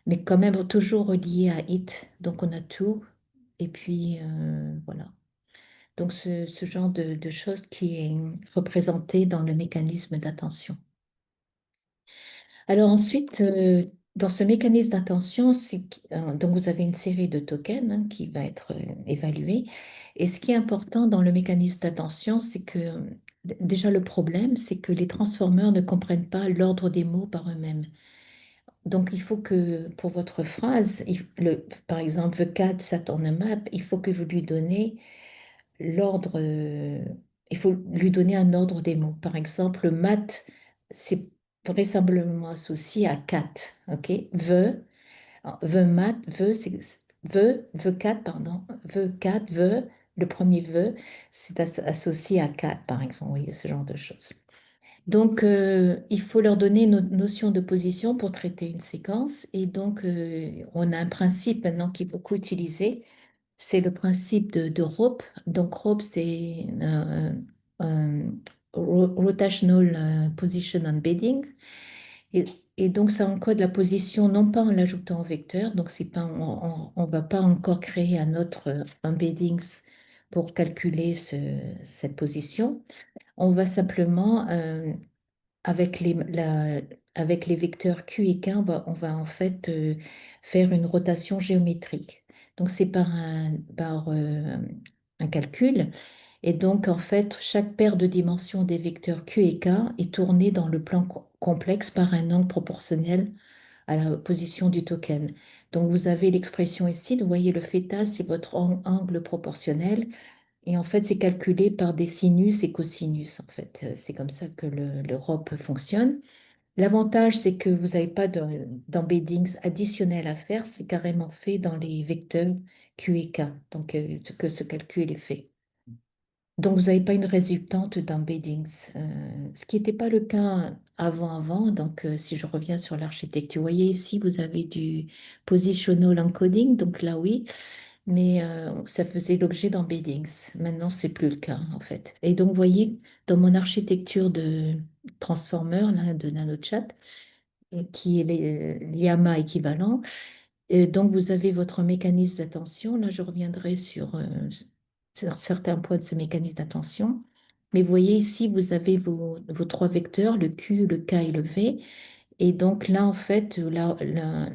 mais quand même toujours reliés à it. Donc, on a tout, et puis voilà. Donc, ce genre de choses qui est représenté dans le mécanisme d'attention. Alors ensuite, dans ce mécanisme d'attention, donc vous avez une série de tokens hein, qui va être évaluée. Et ce qui est important dans le mécanisme d'attention, c'est que déjà le problème, c'est que les transformeurs ne comprennent pas l'ordre des mots par eux-mêmes. Donc il faut que pour votre phrase, par exemple, The cat sat on a map, il faut que vous lui donnez l'ordre, il faut lui donner un ordre des mots. Par exemple, mat, c'est vraisemblablement associé à cat, ok? The mat, the cat, pardon, the cat, le premier c'est associé à cat, par exemple, oui, ce genre de choses. Donc, il faut leur donner une notion de position pour traiter une séquence. Et donc, on a un principe maintenant qui est beaucoup utilisé, c'est le principe de ROP. Donc, ROP, c'est euh, Rotational Position Embedding. Et, et donc, ça encode la position non pas en l'ajoutant au vecteur, donc c'est pas, on va pas encore créer un autre embeddings pour calculer cette position. On va simplement, avec les vecteurs Q et K, on va en fait faire une rotation géométrique. Donc, c'est par un calcul. Et donc, en fait, chaque paire de dimensions des vecteurs Q et K est tournée dans le plan complexe par un angle proportionnel à la position du token. Donc, vous avez l'expression ici, vous voyez le θ, c'est votre angle proportionnel. Et en fait, c'est calculé par des sinus et cosinus, en fait. C'est comme ça que le ROP fonctionne. L'avantage, c'est que vous n'avez pas d'embeddings additionnels à faire, c'est carrément fait dans les vecteurs Q et K, donc que ce calcul est fait. Donc, vous n'avez pas une résultante d'embeddings, ce qui n'était pas le cas avant. Donc, si je reviens sur l'architecture, vous voyez ici, vous avez du positional encoding, donc là, oui, mais ça faisait l'objet d'embeddings. Maintenant, c'est plus le cas, en fait. Et donc, vous voyez, dans mon architecture de transformer, là, de NanoChat, qui est l'IAMA équivalent, donc, vous avez votre mécanisme d'attention. Là, je reviendrai sur certains points de ce mécanisme d'attention. Mais vous voyez ici, vous avez vos trois vecteurs, le Q, le K et le V. Et donc là, en fait, la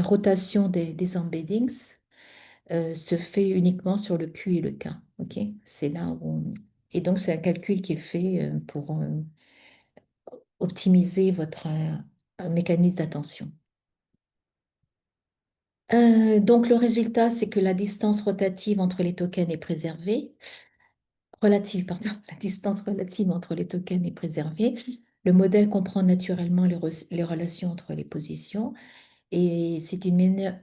rotation des embeddings se fait uniquement sur le Q et le K. OK? C'est là où Et donc, c'est un calcul qui est fait pour optimiser votre mécanisme d'attention. Donc, le résultat, c'est que la distance rotative entre les tokens est préservée. Relative, pardon. La distance relative entre les tokens est préservée. Le modèle comprend naturellement les relations entre les positions. Et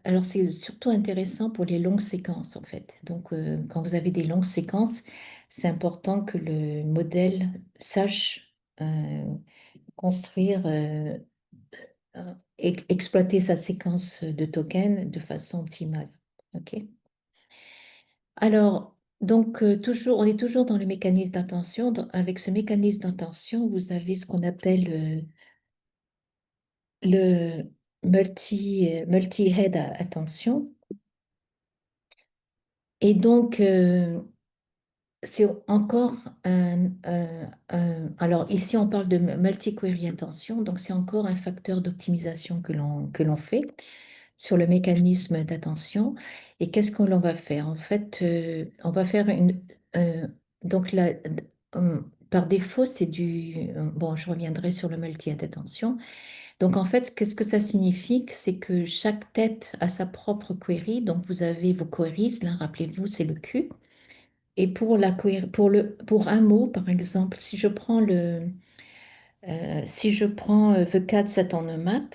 alors, c'est surtout intéressant pour les longues séquences, en fait. Donc, quand vous avez des longues séquences, c'est important que le modèle sache construire, exploiter sa séquence de tokens de façon optimale. OK? Alors, donc, on est toujours dans le mécanisme d'intention. Avec ce mécanisme d'intention, vous avez ce qu'on appelle le multi-head attention. Et donc, c'est encore alors ici, on parle de multi-query attention, donc c'est encore un facteur d'optimisation que l'on fait sur le mécanisme d'attention. Et qu'est-ce qu'on va faire? En fait, on va faire donc là, par défaut, c'est bon, je reviendrai sur le multi-head attention. Donc en fait, qu'est-ce que ça signifie? C'est que chaque tête a sa propre query. Donc vous avez vos queries, là, rappelez-vous, c'est le Q. Et pour un mot, par exemple, si je prends The Cat Sat on a Map,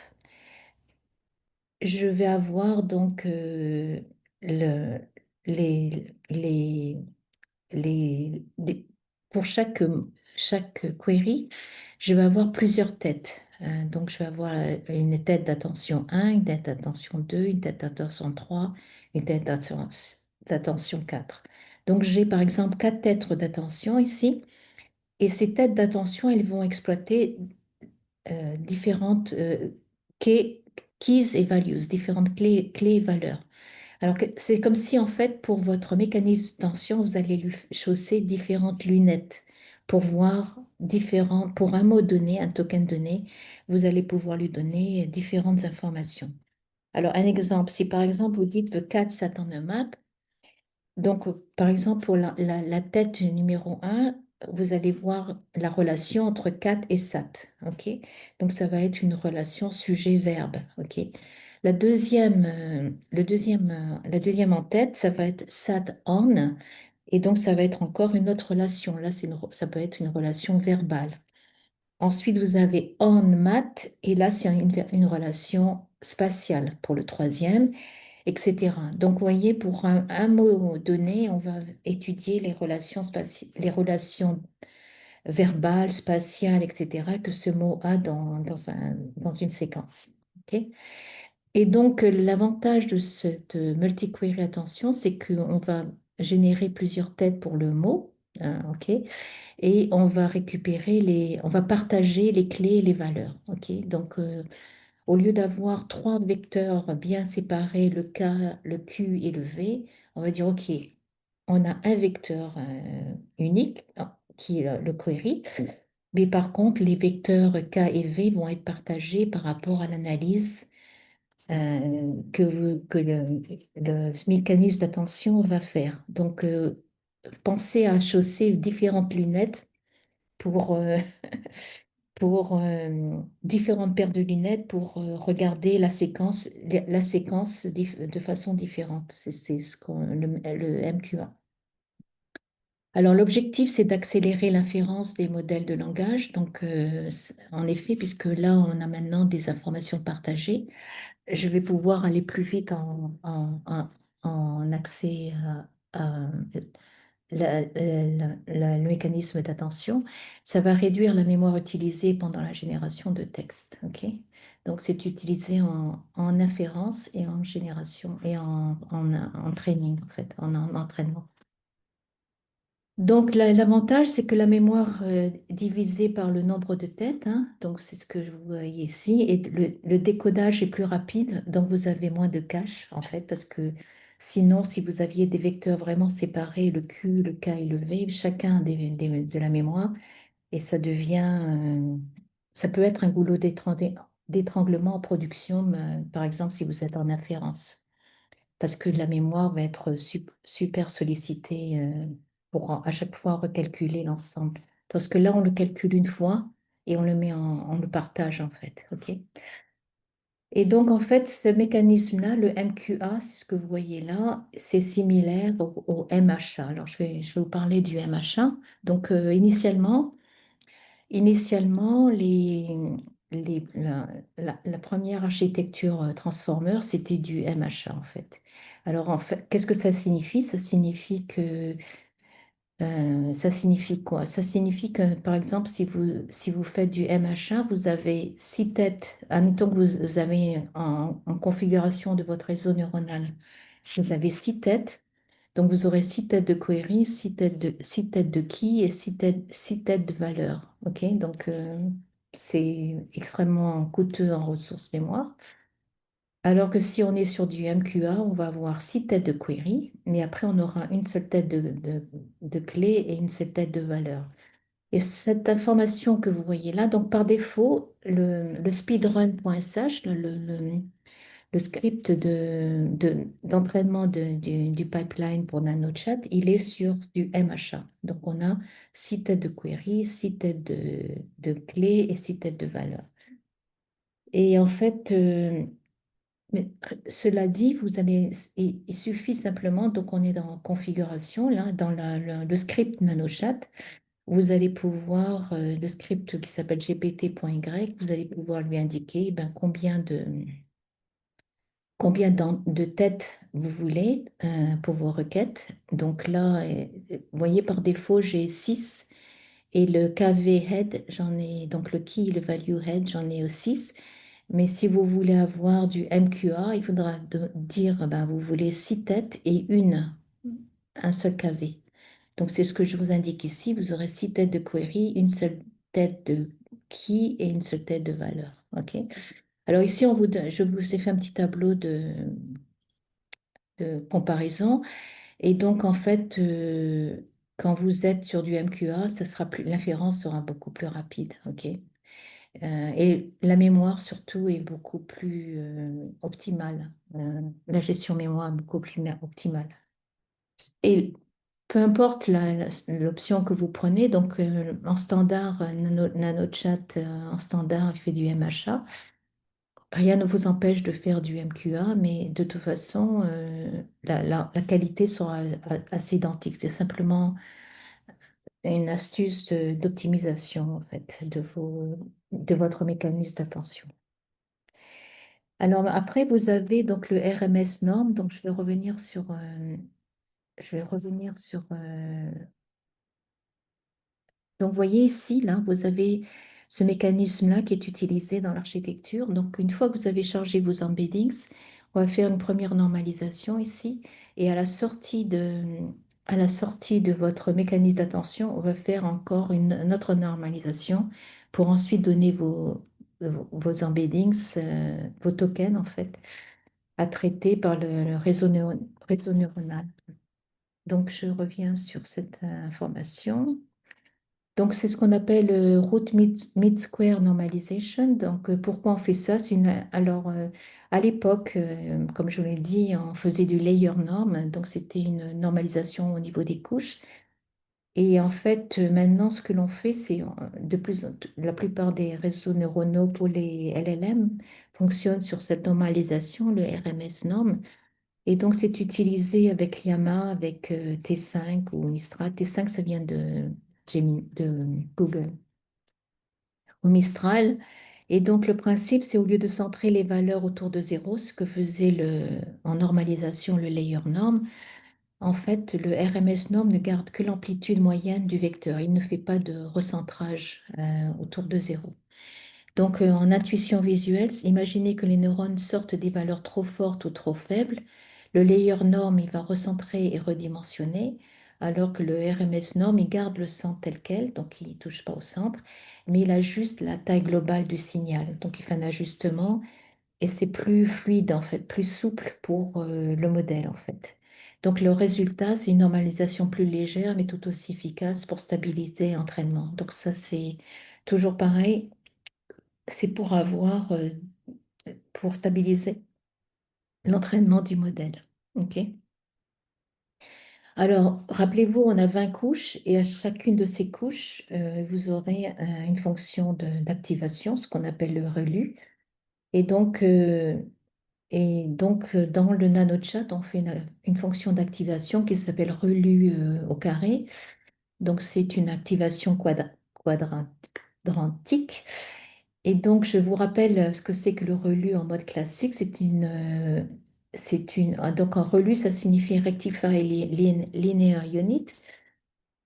je vais avoir donc le, les, pour chaque query, je vais avoir plusieurs têtes. Donc, je vais avoir une tête d'attention 1, une tête d'attention 2, une tête d'attention 3, une tête d'attention 4. Donc, j'ai par exemple quatre têtes d'attention ici. Et ces têtes d'attention, elles vont exploiter différentes keys et values, différentes clés et valeurs. Alors que c'est comme si en fait pour votre mécanisme de tension, vous allez lui chausser différentes lunettes pour voir différents, pour un mot donné, un token donné, vous allez pouvoir lui donner différentes informations. Alors un exemple, si par exemple vous dites The cat sat on a map, donc par exemple pour la tête numéro un, vous allez voir la relation entre cat et sat, ok? Donc ça va être une relation sujet-verbe, ok? La deuxième en tête, ça va être sat on, et donc ça va être encore une autre relation. Là, ça peut être une relation verbale. Ensuite, vous avez on mat, et là, c'est une relation spatiale pour le troisième, etc. Donc, vous voyez, pour un mot donné, on va étudier les relations les relations verbales, spatiales, etc., que ce mot a dans une séquence. OK. Et donc, l'avantage de cette multi-query attention, c'est qu'on va générer plusieurs têtes pour le mot. OK, et on va on va partager les clés et les valeurs. OK, donc au lieu d'avoir trois vecteurs bien séparés, le K, le Q et le V, on va dire, OK, on a un vecteur unique qui est le query, mais par contre, les vecteurs K et V vont être partagés par rapport à l'analyse que le mécanisme d'attention va faire. Donc, pensez à chausser différentes lunettes pour, différentes paires de lunettes pour regarder la séquence de façon différente. C'est le MQA. Alors, l'objectif, c'est d'accélérer l'inférence des modèles de langage. Donc, en effet, puisque là, on a maintenant des informations partagées, je vais pouvoir aller plus vite en accès à le mécanisme d'attention. Ça va réduire la mémoire utilisée pendant la génération de texte. OK? Donc, c'est utilisé en inférence et en génération et en training, en fait, en entraînement. Donc, l'avantage, c'est que la mémoire divisée par le nombre de têtes, hein, donc c'est ce que vous voyez ici, et le décodage est plus rapide, donc vous avez moins de cache, en fait, parce que sinon, si vous aviez des vecteurs vraiment séparés, le Q, le K et le V, chacun de la mémoire, et ça peut être un goulot d'étranglement en production, par exemple, si vous êtes en inférence parce que la mémoire va être super sollicitée pour à chaque fois recalculer l'ensemble. Parce que là, on le calcule une fois et on le partage en fait. OK? Et donc, en fait, ce mécanisme-là, le MQA, c'est ce que vous voyez là, c'est similaire au MHA. Alors, je vais vous parler du MHA. Donc, initialement, la première architecture Transformer, c'était du MHA en fait. Alors en fait, qu'est-ce que ça signifie? Ça signifie quoi? Ça signifie que par exemple, si vous faites du MHA, vous avez six têtes. Admettons que vous avez en configuration de votre réseau neuronal, vous avez six têtes. Donc, vous aurez six têtes de query, six têtes de key et six têtes de valeur. OK? Donc, c'est extrêmement coûteux en ressources mémoire. Alors que si on est sur du MQA, on va avoir six têtes de query, mais après, on aura une seule tête de clé et une seule tête de valeur. Et cette information que vous voyez là, donc par défaut, le speedrun.sh, le script d'entraînement du pipeline pour NanoChat, il est sur du MHA. Donc, on a six têtes de query, six têtes de clés et six têtes de valeur. Et en fait, mais cela dit, il suffit simplement, donc on est dans configuration, là, dans le script NanoChat, vous allez pouvoir, le script qui s'appelle gpt.y, vous allez pouvoir lui indiquer ben, de têtes vous voulez pour vos requêtes. Donc là, vous voyez, par défaut, j'ai 6 et le KV head, donc le key, le value head, j'en ai 6. Mais si vous voulez avoir du MQA, il faudra dire, ben, vous voulez 6 têtes et un seul KV. Donc c'est ce que je vous indique ici. Vous aurez 6 têtes de query, une seule tête de key et une seule tête de valeur. OK? Alors ici, je vous ai fait un petit tableau de comparaison. Et donc, en fait, quand vous êtes sur du MQA, l'inférence sera beaucoup plus rapide, ok? Et la mémoire, surtout, est beaucoup plus optimale. La gestion mémoire est beaucoup plus optimale. Et peu importe l'option que vous prenez, donc en standard, NanoChat en standard, il fait du MHA. Rien ne vous empêche de faire du MQA, mais de toute façon, la qualité sera assez identique. C'est simplement une astuce d'optimisation en fait, de votre mécanisme d'attention. Alors après, vous avez donc le RMS norme. Donc je vais revenir sur donc, vous voyez ici, là, vous avez ce mécanisme-là qui est utilisé dans l'architecture. Donc, une fois que vous avez chargé vos embeddings, on va faire une première normalisation ici. Et à la sortie de votre mécanisme d'attention, on va faire encore une autre normalisation pour ensuite donner vos embeddings, vos tokens, en fait, à traiter par le réseau neuronal. Donc, je reviens sur cette information. Donc, c'est ce qu'on appelle root mid-square normalization. Donc, pourquoi on fait ça? Alors, à l'époque, comme je vous l'ai dit, on faisait du layer norm. Donc, c'était une normalisation au niveau des couches. Et en fait, maintenant, ce que l'on fait, c'est la plupart des réseaux neuronaux pour les LLM fonctionnent sur cette normalisation, le RMS norm. Et donc, c'est utilisé avec Llama, avec T5 ou Mistral. T5, ça vient de Google ou Mistral. Et donc, le principe, c'est au lieu de centrer les valeurs autour de zéro, ce que faisait en normalisation le layer norm, en fait, le RMS norm ne garde que l'amplitude moyenne du vecteur. Il ne fait pas de recentrage autour de zéro. Donc, en intuition visuelle, imaginez que les neurones sortent des valeurs trop fortes ou trop faibles. Le layer norm, il va recentrer et redimensionner, alors que le RMS norm, il garde le centre tel quel, donc il ne touche pas au centre, mais il ajuste la taille globale du signal. Donc, il fait un ajustement et c'est plus fluide, en fait, plus souple pour le modèle, en fait. Donc, le résultat, c'est une normalisation plus légère, mais tout aussi efficace pour stabiliser l'entraînement. Donc, ça, c'est toujours pareil, c'est pour stabiliser l'entraînement du modèle. OK? Alors, rappelez-vous, on a 20 couches et à chacune de ces couches, vous aurez une fonction d'activation, ce qu'on appelle le ReLU. Et donc, dans le NanoChat, on fait une fonction d'activation qui s'appelle ReLU au carré. Donc, c'est une activation quadrantique. Et donc, je vous rappelle ce que c'est que le relu en mode classique. Donc, un relu, ça signifie Rectifier Linear Unit.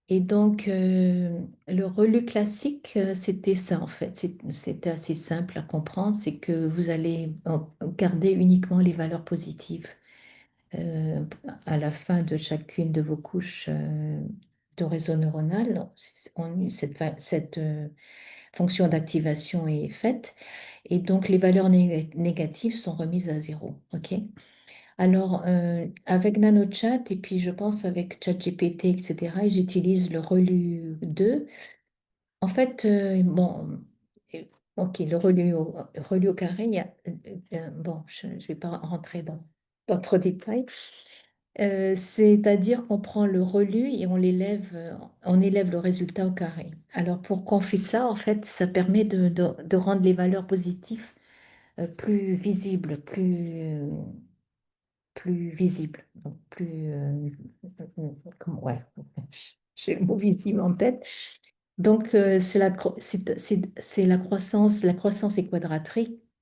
Et donc, le relu classique, c'était ça en fait. C'était assez simple à comprendre. C'est que vous allez garder uniquement les valeurs positives euh, à la fin de chacune de vos couches de réseau neuronal. Cette fonction d'activation est faite et donc les valeurs négatives sont remises à zéro. OK? Alors, avec NanoChat et puis je pense avec ChatGPT, etc., ils utilisent le ReLU 2. En fait, bon, euh, ok, le relu au carré, bon, je ne vais pas rentrer dans trop de détails. C'est-à-dire qu'on prend le relu et on élève le résultat au carré. Alors, pourquoi on fait ça? En fait, ça permet de rendre les valeurs positives plus visibles, plus visibles, donc ouais, j'ai le mot visible en tête. Donc, c'est la croissance est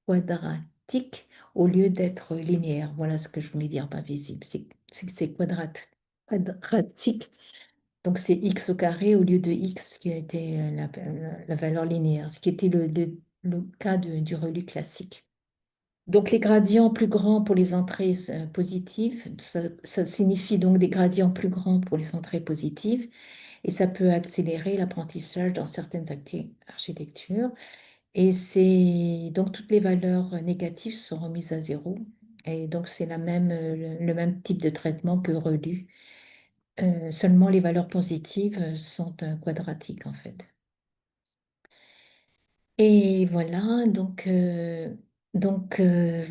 quadratique au lieu d'être linéaire. Voilà ce que je voulais dire, pas visible. C'est quadratique. Donc, c'est x au carré au lieu de x qui a été la valeur linéaire, ce qui était le cas du relu classique. Donc, les gradients plus grands pour les entrées positives, ça signifie donc des gradients plus grands pour les entrées positives et ça peut accélérer l'apprentissage dans certaines architectures. Et donc toutes les valeurs négatives sont remises à zéro. Et donc, c'est le même type de traitement que Relu. Seulement, les valeurs positives sont quadratiques, en fait. Et voilà,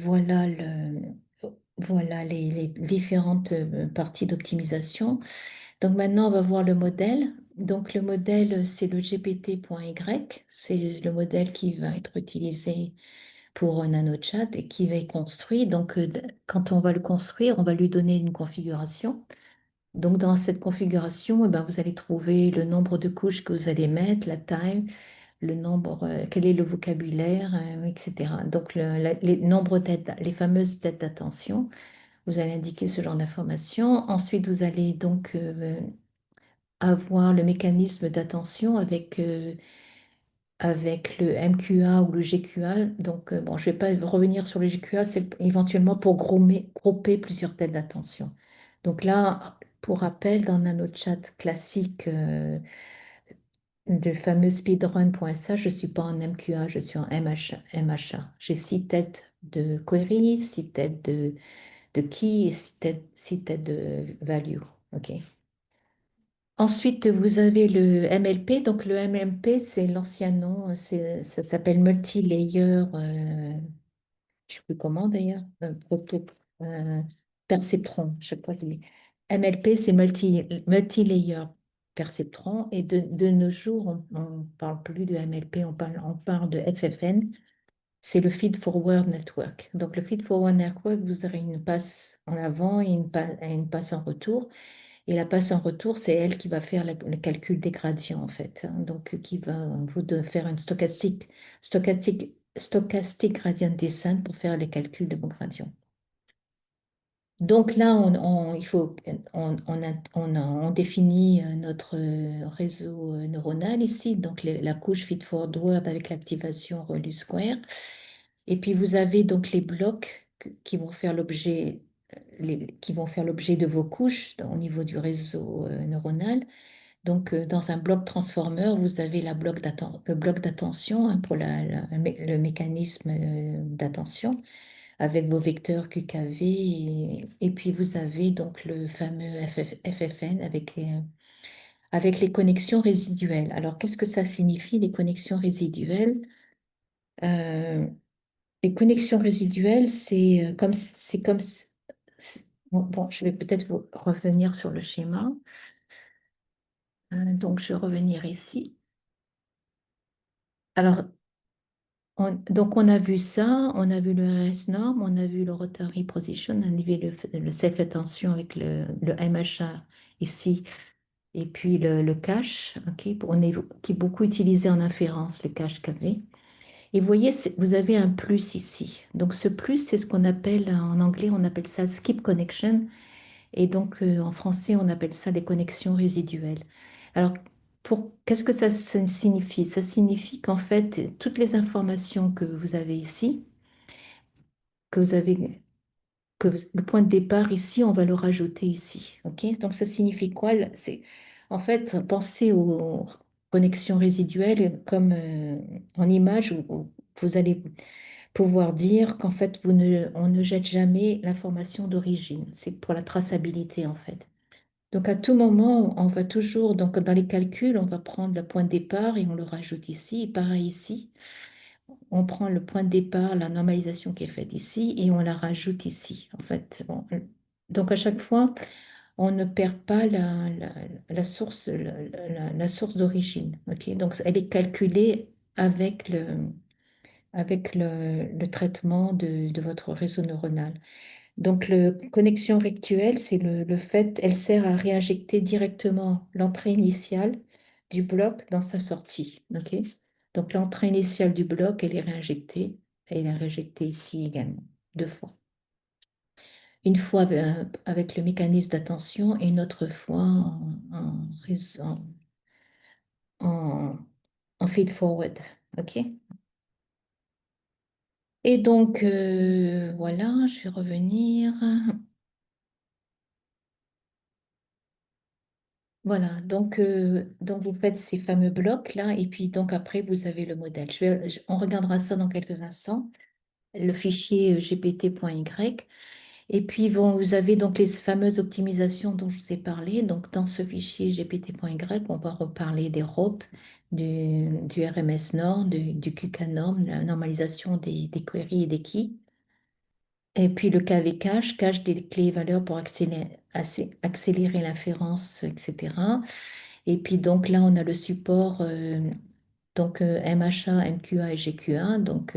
voilà voilà les différentes parties d'optimisation. Donc maintenant, on va voir le modèle. Donc le modèle, c'est le GPT.Y. C'est le modèle qui va être utilisé pour NanoChat et qui va être construit. Donc quand on va le construire, on va lui donner une configuration. Donc dans cette configuration, eh ben, vous allez trouver le nombre de couches que vous allez mettre, la taille, le nombre, quel est le vocabulaire, etc. Donc les nombres têtes, les fameuses têtes d'attention. Vous allez indiquer ce genre d'informations. Ensuite, vous allez donc avoir le mécanisme d'attention avec le MQA ou le GQA. Donc, bon, je ne vais pas revenir sur le GQA, c'est éventuellement pour grouper plusieurs têtes d'attention. Donc là, pour rappel, dans NanoChat classique, le fameux speedrun.sh, je ne suis pas en MQA, je suis en MHA. J'ai 6 têtes de query, 6 têtes de key et 6 têtes de value. OK. Ensuite, vous avez le MLP. Donc, le MLP, c'est l'ancien nom. Ça s'appelle Multi-Layer, je ne sais plus comment d'ailleurs, euh, perceptron. Je sais pas. MLP, c'est Multi-Layer perceptron. Et de nos jours, on ne parle plus de MLP, on parle de FFN. C'est le Feed Forward Network. Donc, le Feed Forward Network, vous aurez une passe en avant et une passe en retour. Et la passe en retour, c'est elle qui va faire le calcul des gradients, en fait, hein. Donc, qui va faire une stochastic gradient descent pour faire les calculs de vos gradients. Donc là, on définit notre réseau neuronal ici, donc la couche feed-forward avec l'activation ReLU square. Et puis vous avez donc les blocs qui vont faire l'objet qui vont faire l'objet de vos couches au niveau du réseau neuronal. Donc dans un bloc transformer, vous avez le bloc d'attention, hein, pour le mécanisme d'attention avec vos vecteurs QKV et puis vous avez donc le fameux FFN avec les connexions résiduelles. Alors, qu'est-ce que ça signifie, les connexions résiduelles? Euh, les connexions résiduelles, bon, je vais peut-être vous revenir sur le schéma. Donc, je vais revenir ici. Alors, donc, on a vu ça, on a vu le RS norm, on a vu le rotary position, on a vu le self-attention avec le MHA ici. Et puis le cache, ok, qui est beaucoup utilisé en inférence, le cache KV. Et vous voyez, vous avez un plus ici. Donc ce plus, c'est ce qu'on appelle, en anglais, on appelle ça skip connection. Et donc en français, on appelle ça les connexions résiduelles. Alors, qu'est-ce que ça signifie? Ça signifie qu'en fait, toutes les informations que vous avez ici, que vous avez le point de départ ici, on va le rajouter ici. Ok. Donc ça signifie quoi? En fait, pensez aux connexions résiduelles comme en image où vous allez pouvoir dire qu'en fait, on ne jette jamais l'information d'origine. C'est pour la traçabilité en fait. Donc à tout moment, on va toujours, donc dans les calculs, on va prendre le point de départ et on le rajoute ici. Et pareil ici, on prend le point de départ, la normalisation qui est faite ici, et on la rajoute ici. En fait, bon, donc à chaque fois, on ne perd pas la source, la source d'origine. Ok. Donc elle est calculée avec le traitement de votre réseau neuronal. Donc, la connexion rectuelle, c'est le fait, elle sert à réinjecter directement l'entrée initiale du bloc dans sa sortie. Ok. Donc, l'entrée initiale du bloc, elle est réinjectée. Elle est réinjectée ici également, 2 fois. Une fois avec le mécanisme d'attention et une autre fois en, en feed forward. Ok. Et donc, voilà, je vais revenir. Voilà, donc vous faites ces fameux blocs-là, et puis donc après, vous avez le modèle. On regardera ça dans quelques instants. le fichier gpt.y. Et puis, vous avez donc les fameuses optimisations dont je vous ai parlé. Donc, dans ce fichier gpt.y, on va reparler des ROP, du RMS norm, du QK norm, la normalisation des queries et des keys. Et puis le KV cache des clés et valeurs pour accélérer l'inférence, etc. Et puis donc là, on a le support MHA, MQA et GQA. Donc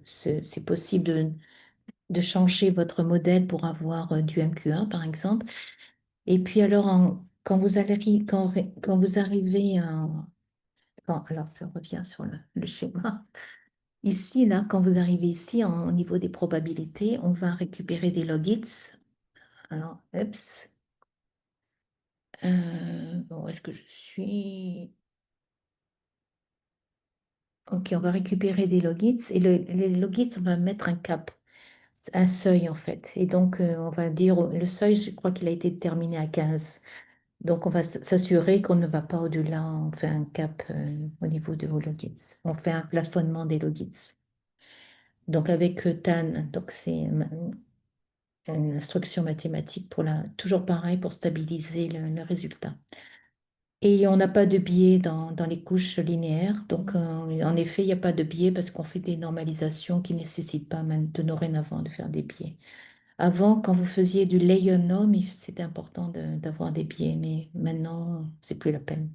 c'est possible de changer votre modèle pour avoir du MQA, par exemple. Et puis alors, quand vous arrivez à... alors, je reviens sur le schéma. Ici, là, quand vous arrivez ici, au niveau des probabilités, on va récupérer des logits. Alors, oups. Bon, est-ce que je suis... Ok, on va récupérer des logits. Et les logits, on va mettre un cap, un seuil en fait. Et donc, on va dire, le seuil, je crois qu'il a été déterminé à 15. Donc, on va s'assurer qu'on ne va pas au-delà. On fait un cap au niveau de vos logits. On fait un plafonnement des logits. Donc, avec TAN, donc c'est une instruction mathématique pour toujours pareil pour stabiliser le résultat. Et on n'a pas de biais dans les couches linéaires. Donc, en effet, il n'y a pas de biais parce qu'on fait des normalisations qui ne nécessitent pas même dorénavant de faire des biais. Avant, quand vous faisiez du layer norm, c'était important d'avoir des biais, mais maintenant, c'est plus la peine.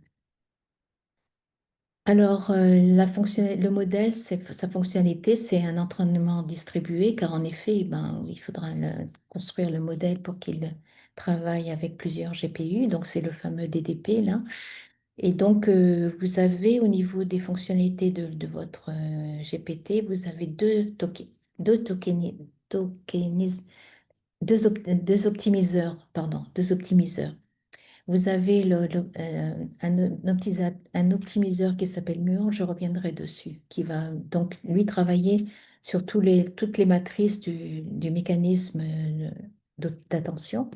Alors, le modèle, sa fonctionnalité, c'est un entraînement distribué, car en effet, ben, il faudra construire le modèle pour qu'il travaille avec plusieurs GPU. Donc, c'est le fameux DDP, là. Et donc, vous avez au niveau des fonctionnalités de votre GPT, vous avez deux, deux optimiseurs, pardon, deux optimiseurs. Vous avez un optimiseur qui s'appelle Muon, je reviendrai dessus, qui va donc lui travailler sur toutes les matrices du mécanisme d'attention.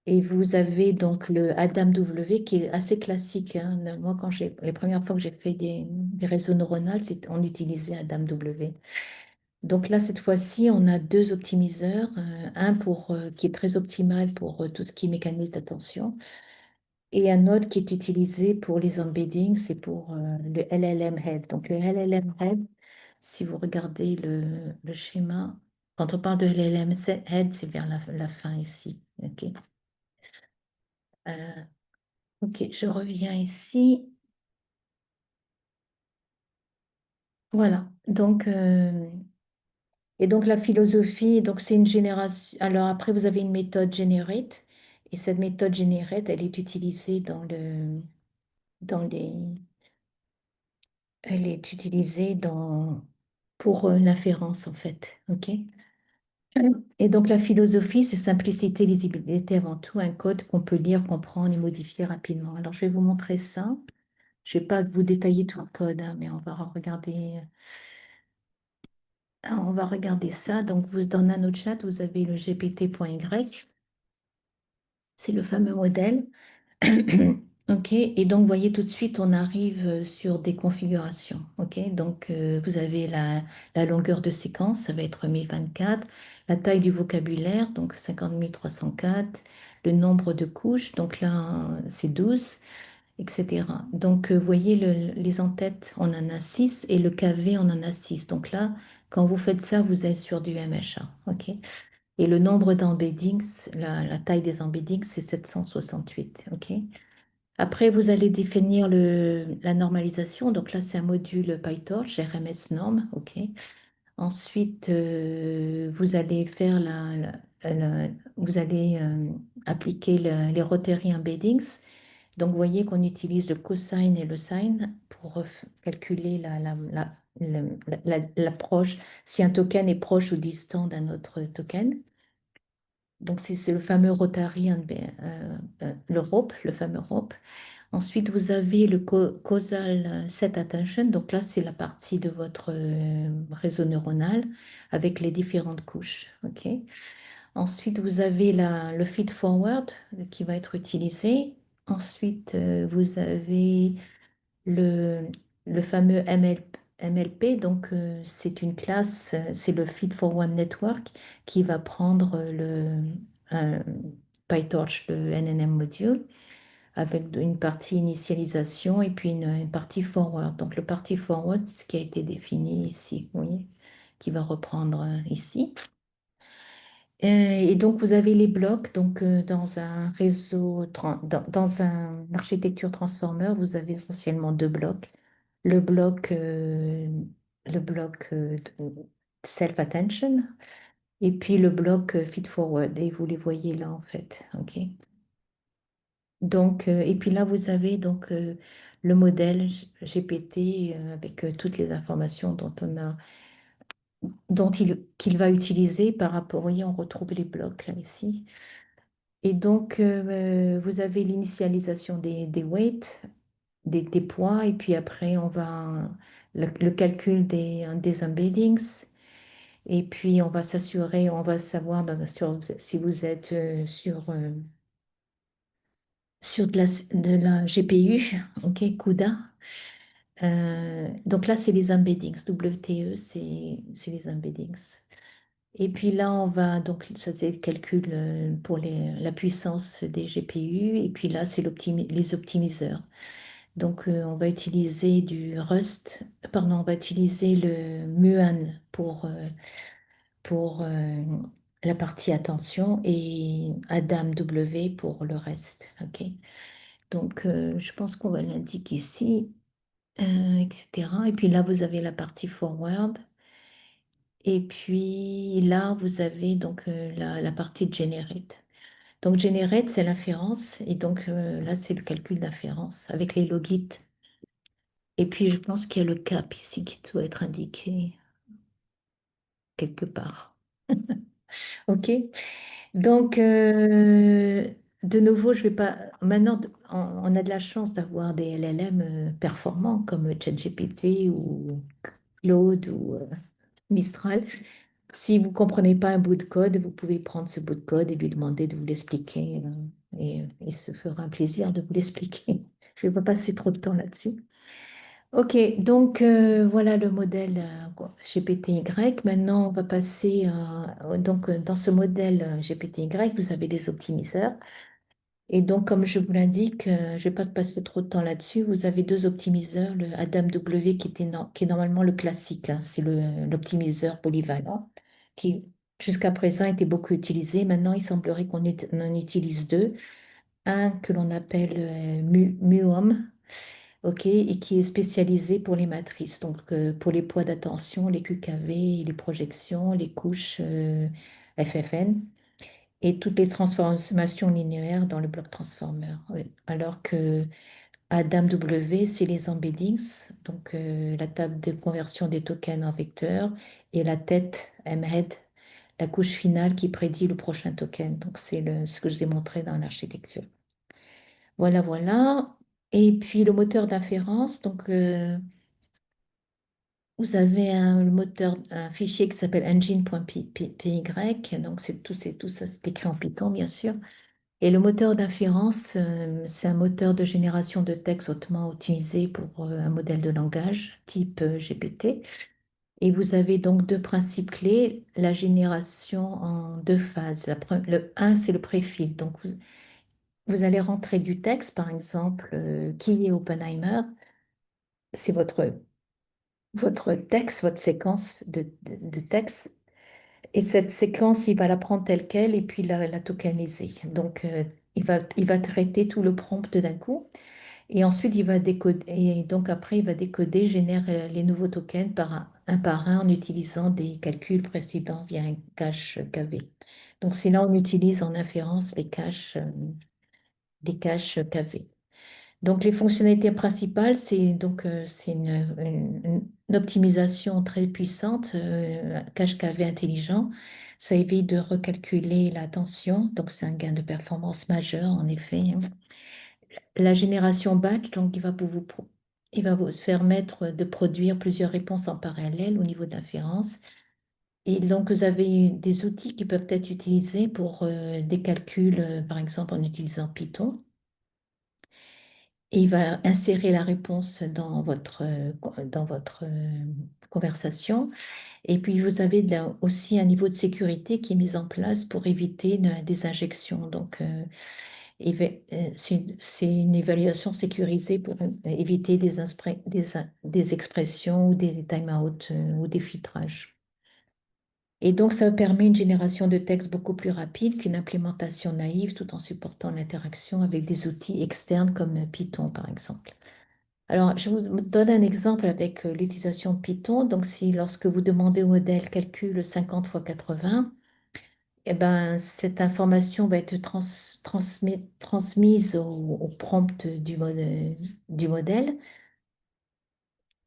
Et vous avez donc le Adam W qui est assez classique, hein. Moi, les premières fois que j'ai fait des réseaux neuronaux, on utilisait Adam W. Donc là, cette fois-ci, on a deux optimiseurs, un qui est très optimal pour tout ce qui est mécanisme d'attention, et un autre qui est utilisé pour les embeddings, c'est pour le LLM Head. Donc le LLM Head, si vous regardez le schéma, quand on parle de LLM Head, c'est vers la fin ici. OK. Euh, ok, je reviens ici. Voilà. Donc, et donc la philosophie, donc c'est une génération. Alors après, vous avez une méthode Generate, et cette méthode Generate, elle est utilisée dans les, elle est utilisée pour l'inférence en fait. Ok. Et donc la philosophie, c'est simplicité, lisibilité avant tout, un code qu'on peut lire, comprendre et modifier rapidement. Alors je vais vous montrer ça. Je ne vais pas vous détailler tout le code, hein, mais on va regarder. On va regarder ça. Donc, dans NanoChat, vous avez le GPT.Y. C'est le fameux modèle. OK. Et donc, vous voyez tout de suite, on arrive sur des configurations. OK. Donc, vous avez la longueur de séquence, ça va être 1024. La taille du vocabulaire, donc 50 304. Le nombre de couches, donc là, c'est 12, etc. Donc, vous voyez, les en-têtes, on en a 6 et le KV, on en a 6. Donc là, quand vous faites ça, vous êtes sur du MHA. OK? Et le nombre d'embeddings, la taille des embeddings, c'est 768. OK? Après, vous allez définir la normalisation. Donc là, c'est un module PyTorch, RMS norm. OK? Ensuite, vous allez faire vous allez appliquer les rotary embeddings. Donc, vous voyez qu'on utilise le cosine et le sine pour calculer l'approche, si un token est proche ou distant d'un autre token. Donc, c'est le fameux Rotary, le ROP, le fameux ROP. Ensuite, vous avez le causal set attention. Donc là, c'est la partie de votre réseau neuronal avec les différentes couches. OK? Ensuite, vous avez le feed forward qui va être utilisé. Ensuite, vous avez le, le fameux ML. MLP, donc c'est une classe, c'est le Feed for One Network qui va prendre euh, PyTorch, le NNM module, avec une partie initialisation et puis une partie forward. Donc le partie forward, c'est ce qui a été défini ici, vous voyez, qui va reprendre ici. Et donc vous avez les blocs, donc dans un réseau, dans un architecture transformer, vous avez essentiellement deux blocs. Le bloc, euh, le bloc self-attention et puis le bloc feed-forward. Et vous les voyez là en fait. OK. Donc, et puis là, vous avez donc le modèle GPT avec toutes les informations qu'il va utiliser par rapport. Vous voyez, on retrouve les blocs là ici. Et donc, vous avez l'initialisation des weights, des poids, et puis après, on va le calcul des embeddings. Et puis, on va s'assurer, on va savoir si vous êtes sur de la GPU, OK, CUDA. Donc là, c'est les embeddings. WTE, c'est les embeddings. Et puis là, on va, donc ça c'est le calcul pour la puissance des GPU. Et puis là, c'est les optimiseurs. Donc on va utiliser du Rust, pardon, on va utiliser le Muon pour la partie attention et Adam W pour le reste. OK. Donc je pense qu'on va l'indiquer ici, etc. Et puis là, vous avez la partie forward. Et puis là, vous avez donc la partie generate. Donc generate, c'est l'inférence. Et donc là, c'est le calcul d'inférence avec les logits. Et puis je pense qu'il y a le cap ici qui doit être indiqué quelque part. OK? Donc, de nouveau, je vais pas. Maintenant, on a de la chance d'avoir des LLM performants comme ChatGPT ou Claude ou Mistral. Si vous ne comprenez pas un bout de code, vous pouvez prendre ce bout de code et lui demander de vous l'expliquer. Et il se fera un plaisir de vous l'expliquer. Je ne vais pas passer trop de temps là-dessus. Ok, donc voilà le modèle GPT-Y. Maintenant, on va passer donc dans ce modèle GPT-Y, vous avez les optimiseurs. Et donc, comme je vous l'indique, je ne vais pas te passer trop de temps là-dessus. Vous avez deux optimiseurs, le Adam W qui est normalement le classique, hein, c'est l'optimiseur polyvalent, qui jusqu'à présent était beaucoup utilisé. Maintenant, il semblerait on en utilise deux. Un que l'on appelle Muom, ok, et qui est spécialisé pour les matrices, donc pour les poids d'attention, les QKV, les projections, les couches FFN et toutes les transformations linéaires dans le bloc transformer. Oui. Alors que Adam W, c'est les embeddings, donc la table de conversion des tokens en vecteurs et la tête Mhead, la couche finale qui prédit le prochain token. Donc c'est ce que je vous ai montré dans l'architecture. Voilà, voilà. Et puis le moteur d'inférence, donc vous avez le moteur, un fichier qui s'appelle engine.py, donc c'est tout ça, c'est écrit en Python, bien sûr. Et le moteur d'inférence, c'est un moteur de génération de texte hautement optimisé pour un modèle de langage type GPT. Et vous avez donc deux principes clés, la génération en deux phases. Le un, c'est le préfill. Donc, vous allez rentrer du texte, par exemple, qui est Oppenheimer, c'est votre texte, votre séquence de texte. Et cette séquence, il va la prendre telle qu'elle et puis la tokeniser. Donc, il va traiter tout le prompt d'un coup. Et ensuite, il va décoder. Et donc, après, il va décoder, génère les nouveaux tokens par un en utilisant des calculs précédents via un cache KV. Donc, c'est là où on utilise en inférence les caches KV. Donc, les fonctionnalités principales, c'est une optimisation très puissante, cache KV intelligent. Ça évite de recalculer la tension, donc c'est un gain de performance majeur en effet, hein. La génération batch, donc il va vous permettre de produire plusieurs réponses en parallèle au niveau de l'inférence. Et donc, vous avez des outils qui peuvent être utilisés pour des calculs, par exemple en utilisant Python. et il va insérer la réponse dans votre conversation. Et puis, vous avez aussi un niveau de sécurité qui est mis en place pour éviter des injections. Donc, c'est une évaluation sécurisée pour éviter des expressions ou des time-out ou des filtrages. Et donc, ça permet une génération de texte beaucoup plus rapide qu'une implémentation naïve tout en supportant l'interaction avec des outils externes comme Python, par exemple. Alors, je vous donne un exemple avec l'utilisation de Python. Donc, si lorsque vous demandez au modèle calcule 50 fois 80, eh ben, cette information va être transmise au prompt du modèle.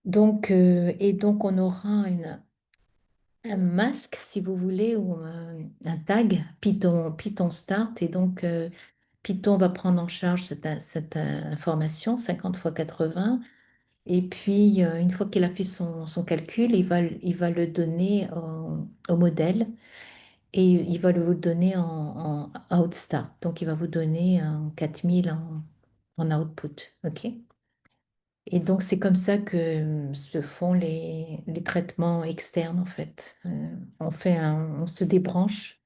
Donc, et donc, on aura un masque, si vous voulez, ou un tag Python Start. Et donc, Python va prendre en charge cette information 50 fois 80. Et puis, une fois qu'il a fait son calcul, il va le donner au modèle et il va le vous donner en outstart. Donc, il va vous donner un 4000 en output. OK? Et donc, c'est comme ça que se font les traitements externes, en fait. On se débranche